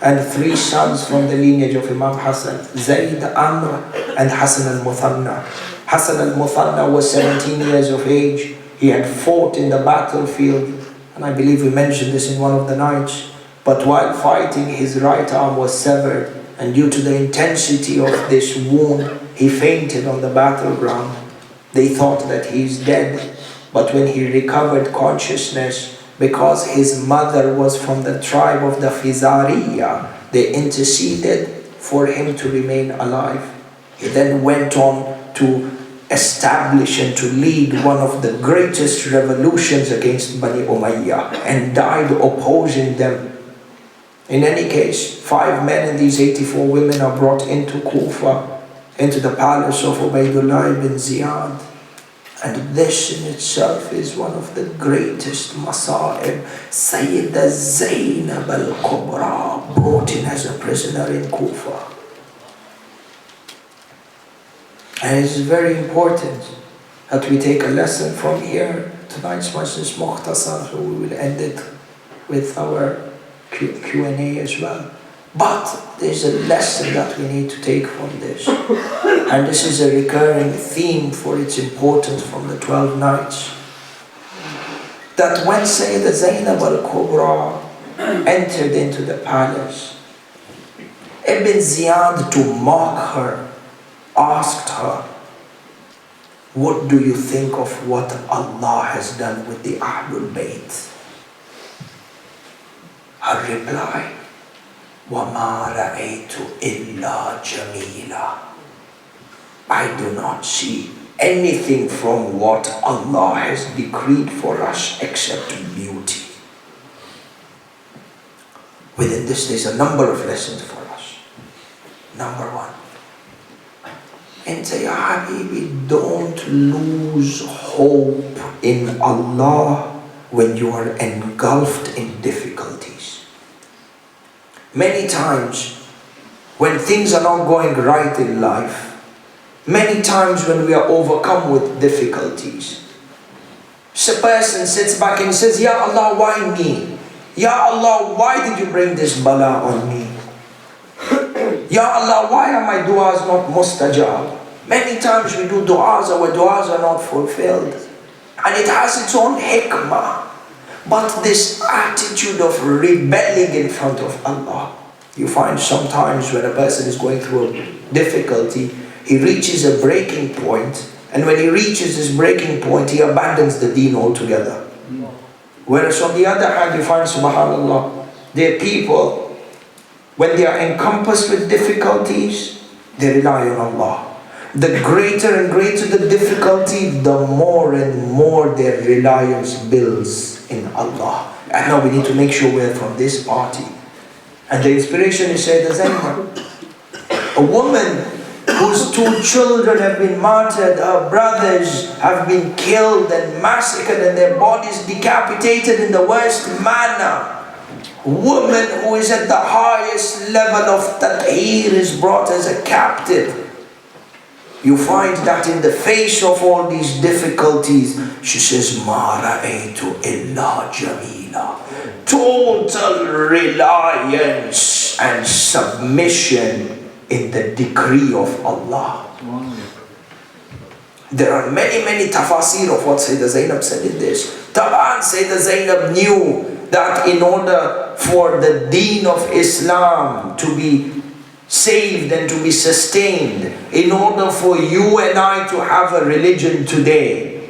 and 3 sons from the lineage of Imam Hassan, Zayd, Amr, and Hassan al-Muthanna. Hassan al-Muthanna was 17 years of age. He had fought in the battlefield, and I believe we mentioned this in one of the nights. But while fighting, his right arm was severed, and due to the intensity of this wound, he fainted on the battleground. They thought that he is dead, but when he recovered consciousness, because his mother was from the tribe of the Fizariya, they interceded for him to remain alive. He then went on to establish and to lead one of the greatest revolutions against Bani Umayyah and died opposing them. In any case, 5 men and these 84 women are brought into Kufa, into the palace of Ubaydullah ibn Ziyad. And this in itself is one of the greatest masa'ib. Sayyidah Zainab al-Kubra brought in as a prisoner in Kufa. And it's very important that we take a lesson from here. Tonight's Majlis Mukhtasar, so we will end it with our Q&A as well. But there's a lesson that we need to take from this. And this is a recurring theme for its importance from the 12 nights. That when Sayyidah Zainab al-Kubra entered into the palace, Ibn Ziyad, to mock her, asked her, "What do you think of what Allah has done with the Ahlul Bayt?" Her reply, وَمَا رَأَيْتُ إِلَّا جَمِيلًا. I do not see anything from what Allah has decreed for us except beauty. Within this, there's a number of lessons for us. Number 1, and say, Ya Habibi, don't lose hope in Allah when you are engulfed in difficulties. Many times, when things are not going right in life, many times when we are overcome with difficulties, a person sits back and says, Ya Allah, why me? Ya Allah, why did you bring this bala on me? Ya Allah, why are my du'as not mustajab? Many times we do du'as, our du'as are not fulfilled. And it has its own hikmah. But this attitude of rebelling in front of Allah, you find sometimes when a person is going through a difficulty, he reaches a breaking point, and when he reaches this breaking point, he abandons the deen altogether. Whereas on the other hand, you find, subhanAllah, there are people, when they are encompassed with difficulties, they rely on Allah. The greater and greater the difficulty, the more and more their reliance builds in Allah. And now we need to make sure we're from this party. And the inspiration is Sayyidah Zainab, a woman whose 2 children have been martyred, her brothers have been killed and massacred and their bodies decapitated in the worst manner. A woman who is at the highest level of tadheer is brought as a captive. You find that in the face of all these difficulties, she says, "Ma ra'aytu illa jamila." Total reliance and submission in the decree of Allah. There are many, many tafasir of what Sayyidah Zainab said in this. Taban, Sayyidah Zainab knew that in order for the deen of Islam to be saved and to be sustained in order for you and I to have a religion today.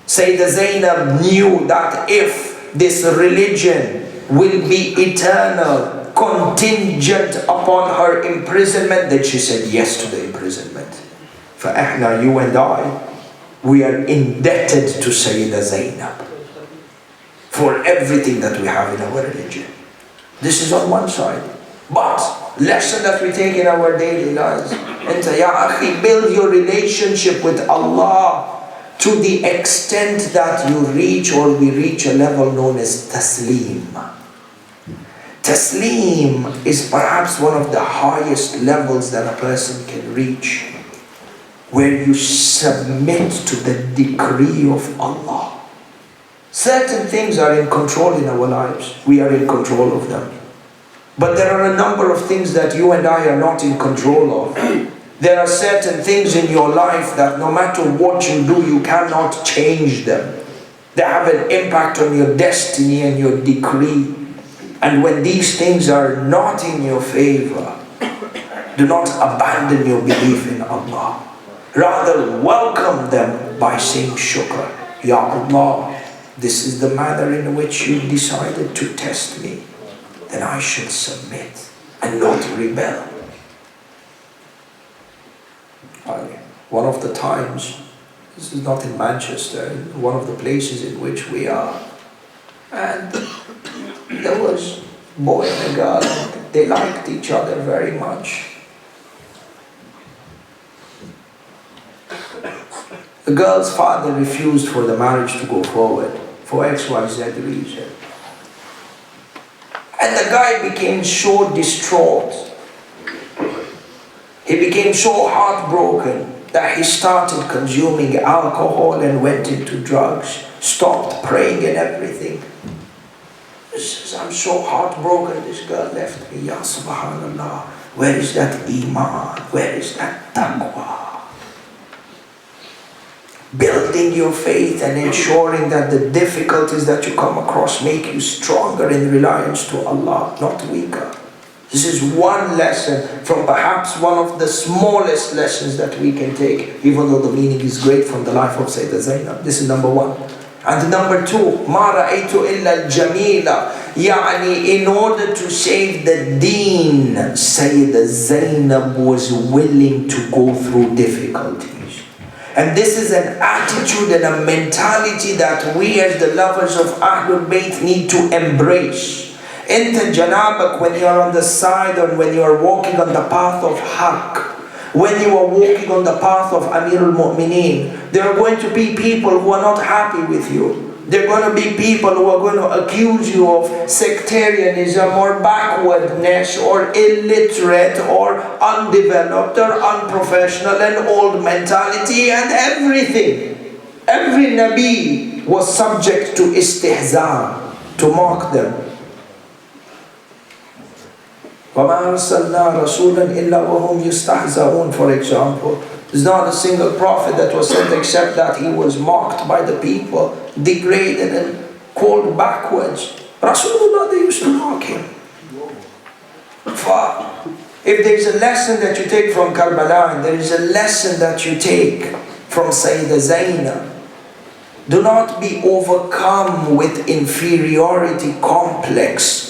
Sayyidah Zainab knew that if this religion will be eternal, contingent upon her imprisonment, then she said yes to the imprisonment. فَإِحْنَا, you and I, we are indebted to Sayyidah Zainab for everything that we have in our religion. This is on one side. But lesson that we take in our daily lives. And ya akhi, build your relationship with Allah to the extent that you reach or we reach a level known as taslim. Taslim is perhaps one of the highest levels that a person can reach, where you submit to the decree of Allah. Certain things are in control in our lives. We are in control of them. But there are a number of things that you and I are not in control of. There are certain things in your life that no matter what you do, you cannot change them. They have an impact on your destiny and your decree. And when these things are not in your favor, do not abandon your belief in Allah. Rather, welcome them by saying shukr. Ya Allah, this is the manner in which you decided to test me. Then I should submit and not rebel. One of the times, this is not in Manchester, one of the places in which we are, and there was a boy and a girl, they liked each other very much. The girl's father refused for the marriage to go forward for XYZ reason. And the guy became so distraught. He became so heartbroken that he started consuming alcohol and went into drugs, stopped praying and everything. He says, I'm so heartbroken, this girl left me. Ya subhanallah, where is that iman? Where is that taqwa? Building your faith and ensuring that the difficulties that you come across make you stronger in reliance to Allah, not weaker. This is one lesson from perhaps one of the smallest lessons that we can take, even though the meaning is great, from the life of Sayyidah Zainab. This is number one. And number two, مَا رَأَيْتُ إِلَّا الْجَمِيلَ. Yani, in order to save the deen, Sayyidah Zainab was willing to go through difficulties. And this is an attitude and a mentality that we as the lovers of Ahlul Bayt need to embrace. Inta janabak, when you are on the side or when you are walking on the path of Haqq, when you are walking on the path of Amirul Mu'mineen, there are going to be people who are not happy with you. There are going to be people who are going to accuse you of sectarianism or backwardness or illiterate or undeveloped or unprofessional and old mentality and everything. Every Nabi was subject to istihza, to mock them. وَمَا أَرْسَلْنَا رَسُولًا إِلَّا وَهُمْ يُسْتَحْزَئُونَ, for example. There's not a single prophet that was sent except that he was mocked by the people, degraded and called backwards. Rasulullah, they used to mock him. If there's a lesson that you take from Karbala, and there is a lesson that you take from Sayyidah Zainab, do not be overcome with inferiority complex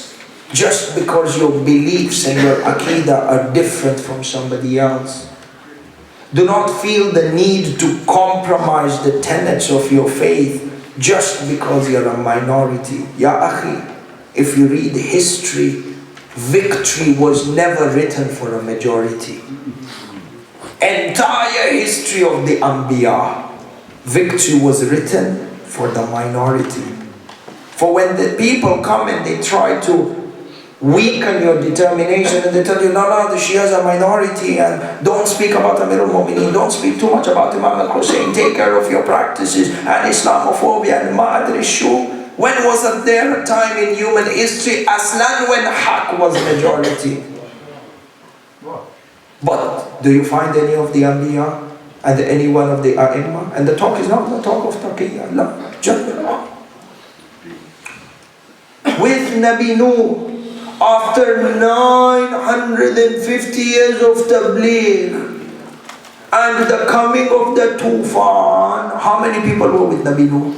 just because your beliefs and your aqidah are different from somebody else. Do not feel the need to compromise the tenets of your faith just because you're a minority. Ya akhi, if you read history, victory was never written for a majority. Entire history of the Anbiya, victory was written for the minority. For when the people come and they try to weaken your determination and they tell you, no, the Shias are minority and don't speak about Amirul Mu'mineen, don't speak too much about Imam al-Hussein, take care of your practices and Islamophobia and ma'adri shu. When was there a time in human history, aslan, when Haqq was majority? But do you find any of the Anbiya and any one of the A'imma? And the talk is not the talk of taqiyya, la, Jannah. With Nabi Nuh, after 950 years of tabligh and the coming of the Tufan, how many people were with Nabi Nuh?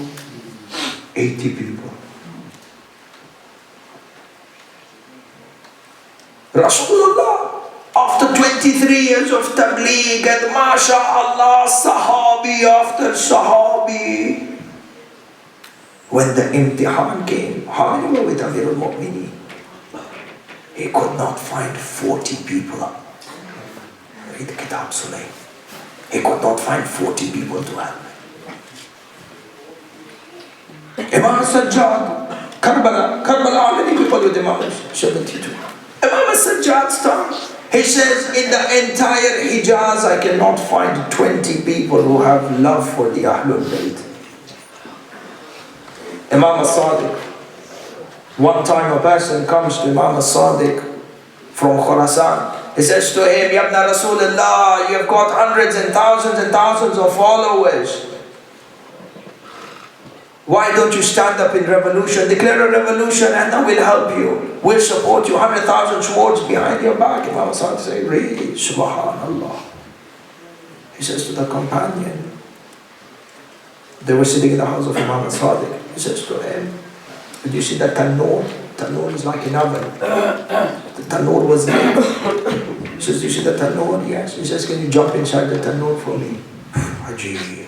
80 people. Rasulullah, after 23 years of tabligh and mashallah, sahabi after sahabi, when the imtihan came, how many were with Amir al-Mu'mineen? He could not find 40 people. Read the Kitab Sulaym. He could not find 40 people to help. Imam al-Sajjad, Karbala, how many people with Imam al-Sajjad? 72. Imam al-Sajjad's time, he says, in the entire Hijaz, I cannot find 20 people who have love for the Ahlul Bayt. Imam al-Sadiq, one time a person comes to Imam al-Sadiq from Khurasan. He says to him, Ya Ibn Rasulullah, you have got hundreds and thousands of followers. Why don't you stand up in revolution, declare a revolution, and then we'll help you. We'll support you, 100,000 swords behind your back. Imam al-Sadiq says, really? Subhanallah. He says to the companion, they were sitting in the house of Imam al-Sadiq. He says to him, did you see that tannoor? Tannoor is like an oven. The tannoor was there. He says, do you see the tannoor? Yes. He says, can you jump inside the tannoor for me? Ajib.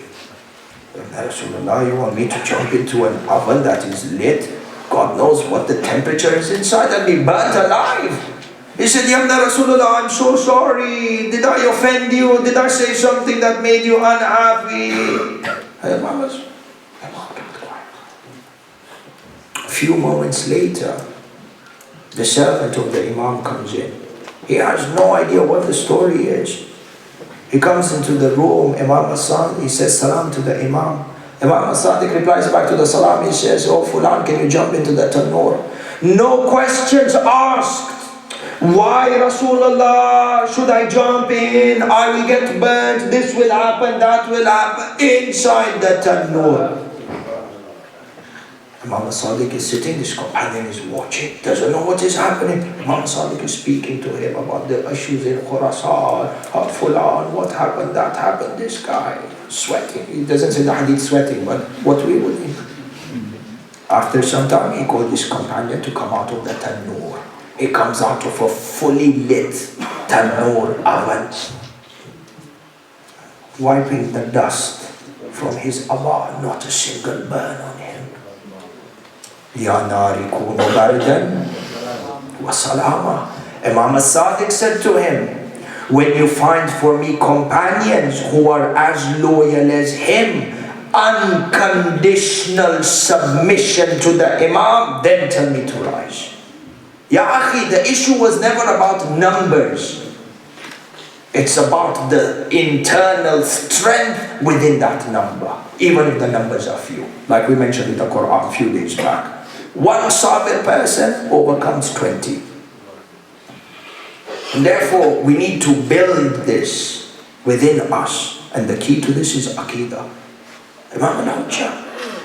Rasulullah, you want me to jump into an oven that is lit? God knows what the temperature is inside and be burnt alive. He said, Ya Rasulullah, I'm so sorry. Did I offend you? Did I say something that made you unhappy? A few moments later, the servant of the Imam comes in. He has no idea what the story is. He comes into the room, Imam al-Sadiq, he says salam to the Imam. Imam al-Sadiq replies back to the salam, he says, oh Fulan, can you jump into the tannoor? No questions asked. Why Rasulullah, should I jump in? I will get burnt, this will happen, that will happen, inside the tannoor. Imam al-Sadiq is sitting, this companion is watching, doesn't know what is happening. Imam al-Sadiq is speaking to him about the issues in Khurasan, Fulan, what happened, that happened, this guy, sweating. He doesn't say the hadith sweating, but what we would need. After some time, he called his companion to come out of the tannoor. He comes out of a fully lit tannoor oven, wiping the dust from his abba, not a single burn on him. Ya nari kunu bardan wa salama. Imam al-Sadiq said to him, when you find for me companions who are as loyal as him, unconditional submission to the Imam, then tell me to rise. Ya akhi, the issue was never about numbers. It's about the internal strength within that number, even if the numbers are few. Like we mentioned in the Quran a few days back. One sabir person overcomes 20. And therefore, we need to build this within us. And the key to this is Aqidah. Imam al-Hujjah,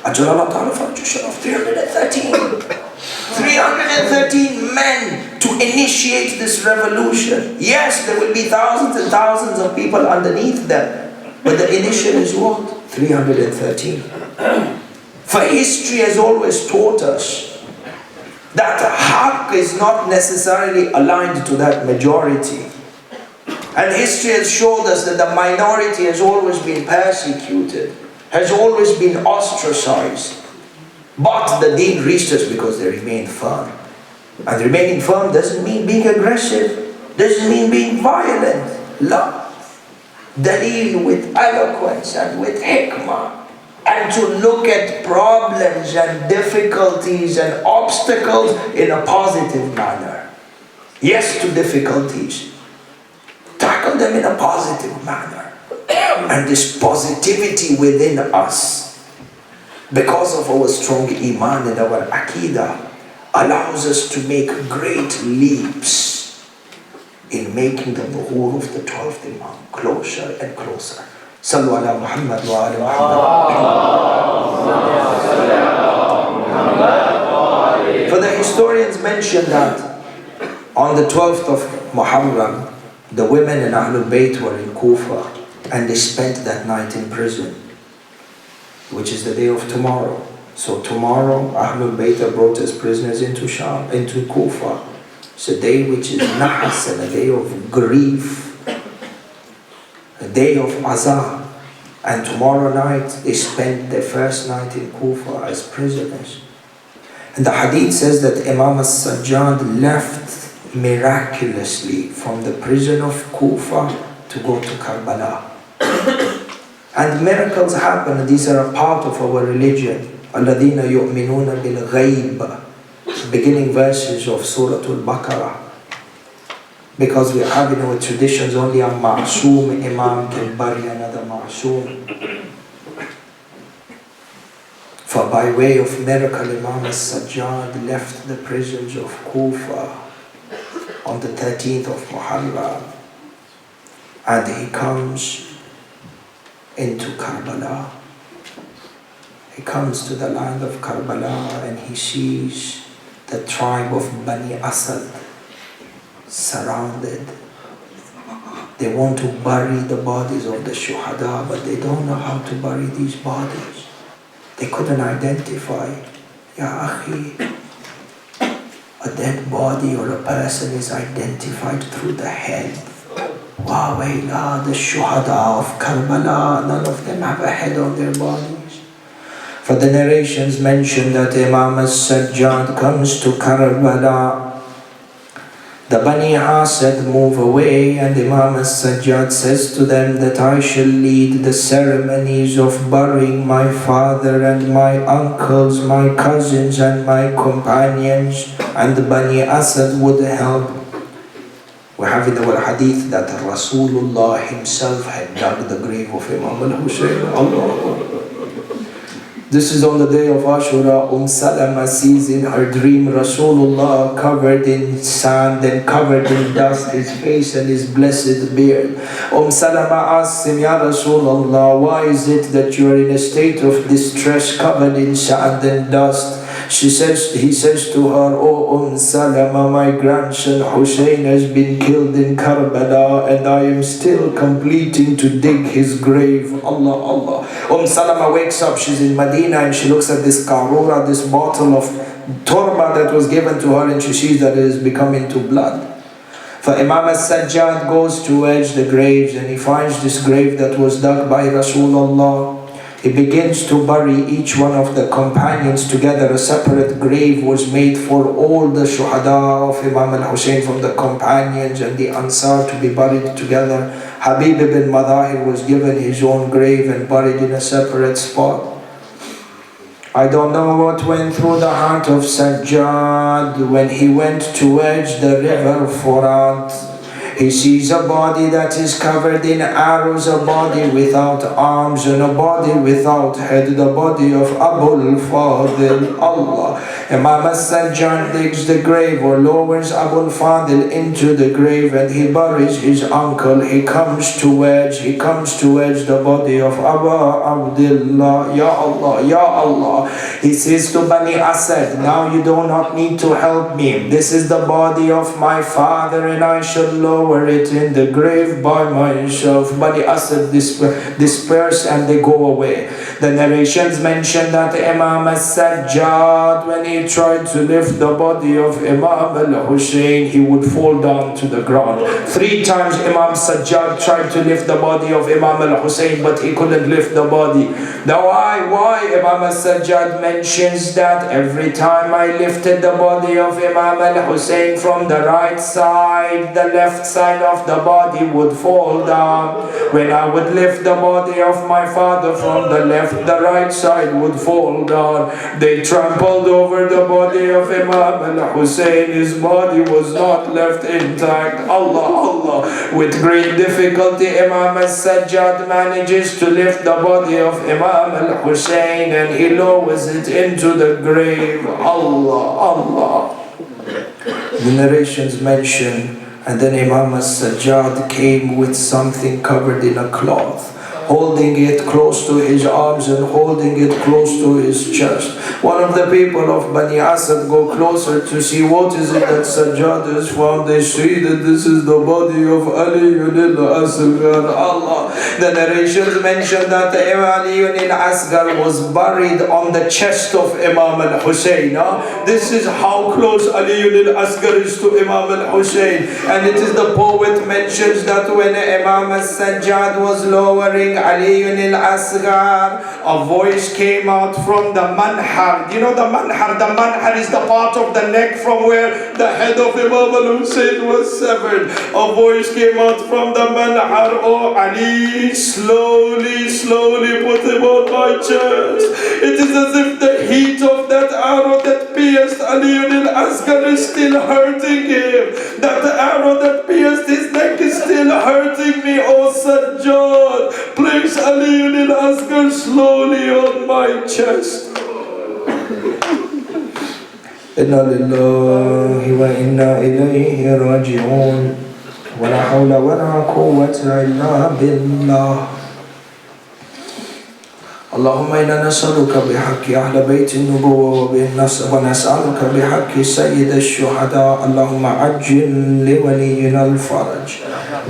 Ajalallah ta'ala farju sharaf, 313 men to initiate this revolution. Yes, there will be thousands and thousands of people underneath them. But the initial is what? 313. For history has always taught us that haqq is not necessarily aligned to that majority. And history has showed us that the minority has always been persecuted, has always been ostracized. But the deen reached us because they remained firm. And remaining firm doesn't mean being aggressive, doesn't mean being violent. Love, daleel with eloquence and with hikmah. And to look at problems and difficulties and obstacles in a positive manner. Yes to difficulties. Tackle them in a positive manner. And this positivity within us, because of our strong iman and our aqidah, allows us to make great leaps in making the zuhur of the 12th Imam closer and closer. Sallu ala Muhammad wa ala Muhammad. For the historians mention that On the 12th of Muharram, the women in Ahlul Bayt were in Kufa and they spent that night in prison, which is the day of tomorrow. So tomorrow, Ahlul Bayt are brought as prisoners into Sham, into Kufa. It's a day which is nahas, and a day of grief, a day of azab. And tomorrow night, they spent their first night in Kufa as prisoners. And the hadith says that Imam as-Sajjad left miraculously from the prison of Kufa to go to Karbala. And miracles happen, and these are a part of our religion. الَّذِينَ يُؤْمِنُونَ بِالْغَيْبِ, beginning verses of Surah Al-Baqarah. Because we have in our traditions only a ma'soom imam can bury another ma'soom. For by way of miracle, Imam as-Sajjad left the prisons of Kufa on the 13th of Muharram, and he comes into Karbala. He comes to the land of Karbala and he sees the tribe of Bani Asad surrounded. They want to bury the bodies of the shuhada, but they don't know how to bury these bodies. They couldn't identify. Ya akhi, a dead body or a person is identified through the head. Wa wayla, the shuhada of Karbala, none of them have a head on their bodies. For the narrations mention that Imam as-Sajjad comes to Karbala. The Bani Asad move away, and Imam as-Sajjad says to them that I shall lead the ceremonies of burying my father and my uncles, my cousins and my companions, and the Bani Asad would help. We have in our hadith that Rasulullah himself had dug the grave of Imam al-Hussein. Allah. This is on the day of Ashura. Salama sees in her dream Rasulullah covered in sand and covered in dust, his face and his blessed beard. Salama asks him, Ya Rasulullah, why is it that you are in a state of distress, covered in sand and dust? He says to her, O Salama, my grandson Hussein has been killed in Karbala and I am still completing to dig his grave. Allah, Allah. Salama wakes up, she's in Medina, and she looks at this qarura, this bottle of turba that was given to her, and she sees that it has become into blood. For Imam as-Sajjad goes to edge the graves and he finds this grave that was dug by Rasulullah. He begins to bury each one of the companions together. A separate grave was made for all the shuhada of Imam al-Hussein from the companions and the Ansar to be buried together. Habib ibn Madahir was given his own grave and buried in a separate spot. I don't know what went through the heart of Sajjad when he went to edge the river Furat. He sees a body that is covered in arrows, a body without arms and a body without head, the body of Abul Fadil. Allah. Imam as-Sajjad digs the grave or lowers Abul Fadil into the grave and he buries his uncle. He comes to edge the body of Abu Abdullah. Ya Allah, Ya Allah. He says to Bani Asad, now you do not need to help me. This is the body of my father and I shall lower it in the grave by myself. Bani Asad disperse and they go away. The narrations mention that Imam as-Sajjad, when he tried to lift the body of Imam al-Hussein, he would fall down to the ground. 3 times Imam Sajjad tried to lift the body of Imam al-Hussein, but he couldn't lift the body. Now why Imam as-Sajjad mentions that every time I lifted the body of Imam al-Hussein from the right side, the left side of the body would fall down. When I would lift the body of my father from the left, the right side would fall down. They trampled over the body of Imam al-Hussein. His body was not left intact. Allah, Allah. With great difficulty, Imam as-Sajjad manages to lift the body of Imam al-Hussein and he lowers it into the grave. Allah, Allah. The narrations mention, and then Imam as-Sajjad came with something covered in a cloth. holding it close to his arms and holding it close to his chest. One of the people of Bani Asad go closer to see what is it that Sajjad has found. They see that this is the body of Ali al-Asghar. Allah. The narrations mention that Ali al-Asghar was buried on the chest of Imam al-Hussein. This is how close Ali al-Asghar is to Imam al-Hussein. And it is the poet mentions that when Imam al-Sajjad was lowering Ali al-Asghar, a voice came out from the manhar. You know the manhar? The manhar is the part of the neck from where the head of Imam al-Hussein was severed. A voice came out from the manhar, "Oh Ali, slowly, slowly put him on my chest." It is as if the heat of that arrow that pierced Ali al-Asghar is still hurting him. That arrow that pierced his neck is still hurting me. Oh Sajjad, place Ali al-Asghar slowly on my chest. Inna lillahi wa inna ilayhi raji'un. Wa la hawla wa la quwwata illa billah. اللهم إنا نسألك بحق أهل بيت النبوة ونسألك بحق سيد الشهداء اللهم عجل لولينا الفرج.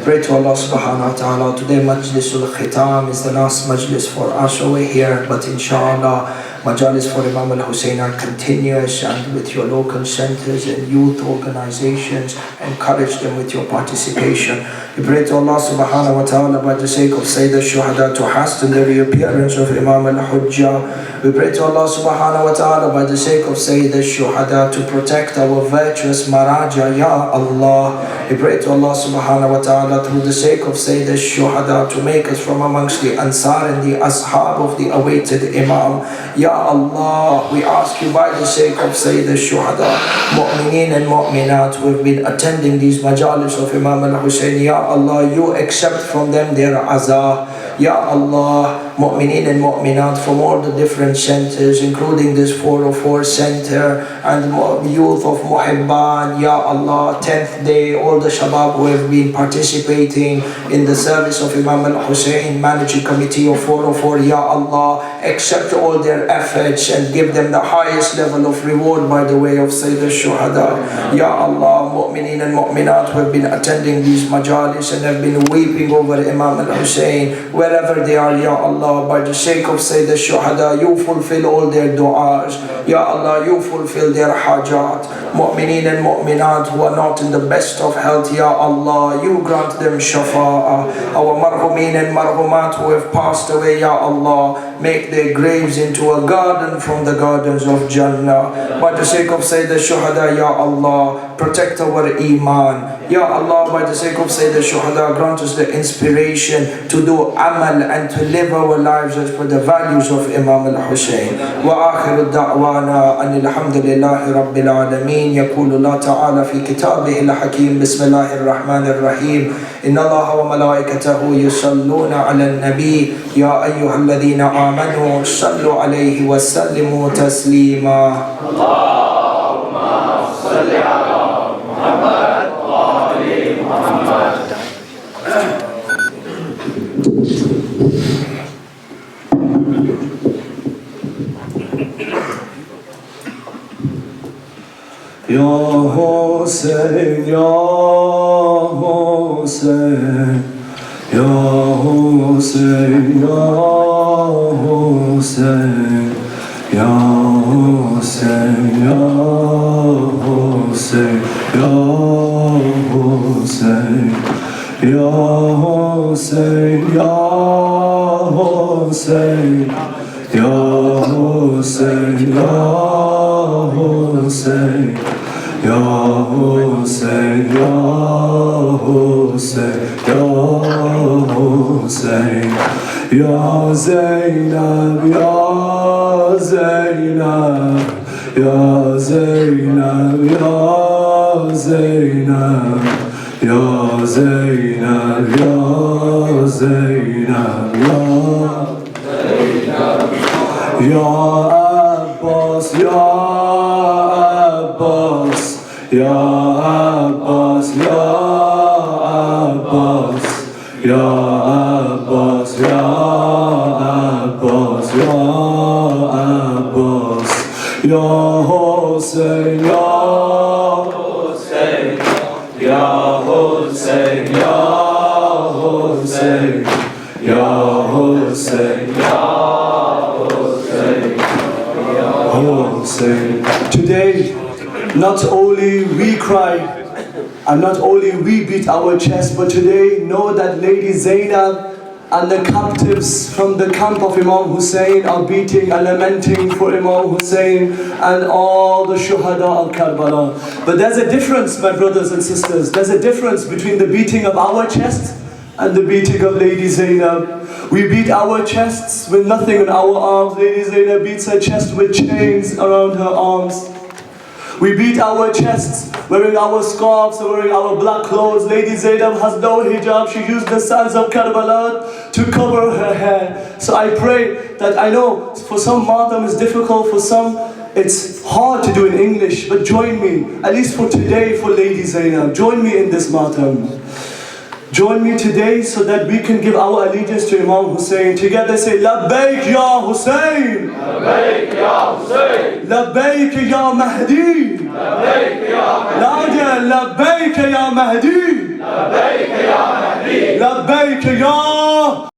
Pray to Allah subhanahu wa ta'ala. Today Majlisul Khitam is the last Majlis for us over here, but inshallah Majalis for Imam al-Hussein are continuous, and with your local centers and youth organizations, encourage them with your participation. We pray to Allah subhanahu wa ta'ala by the sake of Sayyid al-Shuhada to hasten the reappearance of Imam al-Hujjah. We pray to Allah subhanahu wa ta'ala by the sake of Sayyid al-Shuhada to protect our virtuous Maraja, Ya Allah. We pray to Allah subhanahu wa ta'ala through the sake of Sayyid al-Shuhada to make us from amongst the Ansar and the Ashab of the awaited Imam. Ya Allah, we ask you by the sake of Sayyid al-Shuhada, Mu'mineen and Mu'minat who have been attending these Majalis of Imam al-Hussein, Ya Allah, you accept from them their azah. Ya Allah, Mu'mineen and Mu'minat from all the different centers, including this 404 center and youth of Muhibban, Ya Allah, 10th day, all the Shabab who have been participating in the service of Imam al-Hussein, managing committee of 404, Ya Allah, accept all their efforts and give them the highest level of reward by the way of Sayyid al-Shuhada. Ya Allah, Mu'mineen and Mu'minat who have been attending these Majalis and have been weeping over Imam al-Hussein, wherever they are, Ya Allah, by the sake of Sayyid al-Shuhada, you fulfill all their du'as. Ya Allah, you fulfill their hajat. Mu'mineen and Mu'minat who are not in the best of health, Ya Allah, you grant them shafa'ah. Our marhumeen and marhumat who have passed away, Ya Allah, make their graves into a garden from the gardens of Jannah. By the sake of Sayyid al-Shuhada, Ya Allah, protect our iman. Ya Allah, by the sake of Sayyid al-Shuhada, grant us the inspiration to do amal and to live our lives as per the values of Imam al-Hussein. Wa akhiru da'wana anil hamdulillahi rabbil alameen. Yaqulu Allah ta'ala fi kitabihi al-hakim. Bismillahir rahmanir rahim. Inna Allah wa malaikatahu yusalluna ala al-nabi. Ya ayyuhalladhina amanu sallu alayhi wa sallimu taslima. Allahumma salli ala Muhammad wa ali Muhammad. Ya Hussein, Ya Hussein, Ya Hussein, Ya Hussein, Ya Hussein, Ya Hussein, Ya Hussein, Ya Hussein, Ya Hussein, Ya Hussein, Ya Hussein, Ya Hussein, Ya Hussein, Ya Hussein, Ya Zainab, Ya Zainab, Ya Zainab, Ya Zainab, Ya Zainab, Ya Zainab, Ya Abbas, Ya Abbas, Ya Abbas, Ya Abbas, Ya Abbas, Ya Ya Hussein, Ya Hussein, Ya Hussein, Ya Hussein, Ya Hussein, Ya Hussein, Ya Hussein. Today, not only we cry and not only we beat our chest, but today know that Lady Zainab and the captives from the camp of Imam Hussein are beating and lamenting for Imam Hussein and all the shuhada of Karbala. But there's a difference, my brothers and sisters. There's a difference between the beating of our chests and the beating of Lady Zainab. We beat our chests with nothing in our arms. Lady Zainab beats her chest with chains around her arms. We beat our chests wearing our scarves, wearing our black clothes. Lady Zainab has no hijab. She used the sands of Karbala to cover her hair. So I pray that, I know for some Matam it's difficult, for some it's hard to do in English, but join me, at least for today, for Lady Zainab. Join me in this Matam. Join me today so that we can give our allegiance to Imam Hussein. Together say, Labbaik Ya Hussein! Labbaik Ya Hussein! Labbaik Ya Mahdi! Labbaik Ya Mahdi! Louder! Labbaik Ya Mahdi! Labbaik Ya Mahdi! Labbaik Ya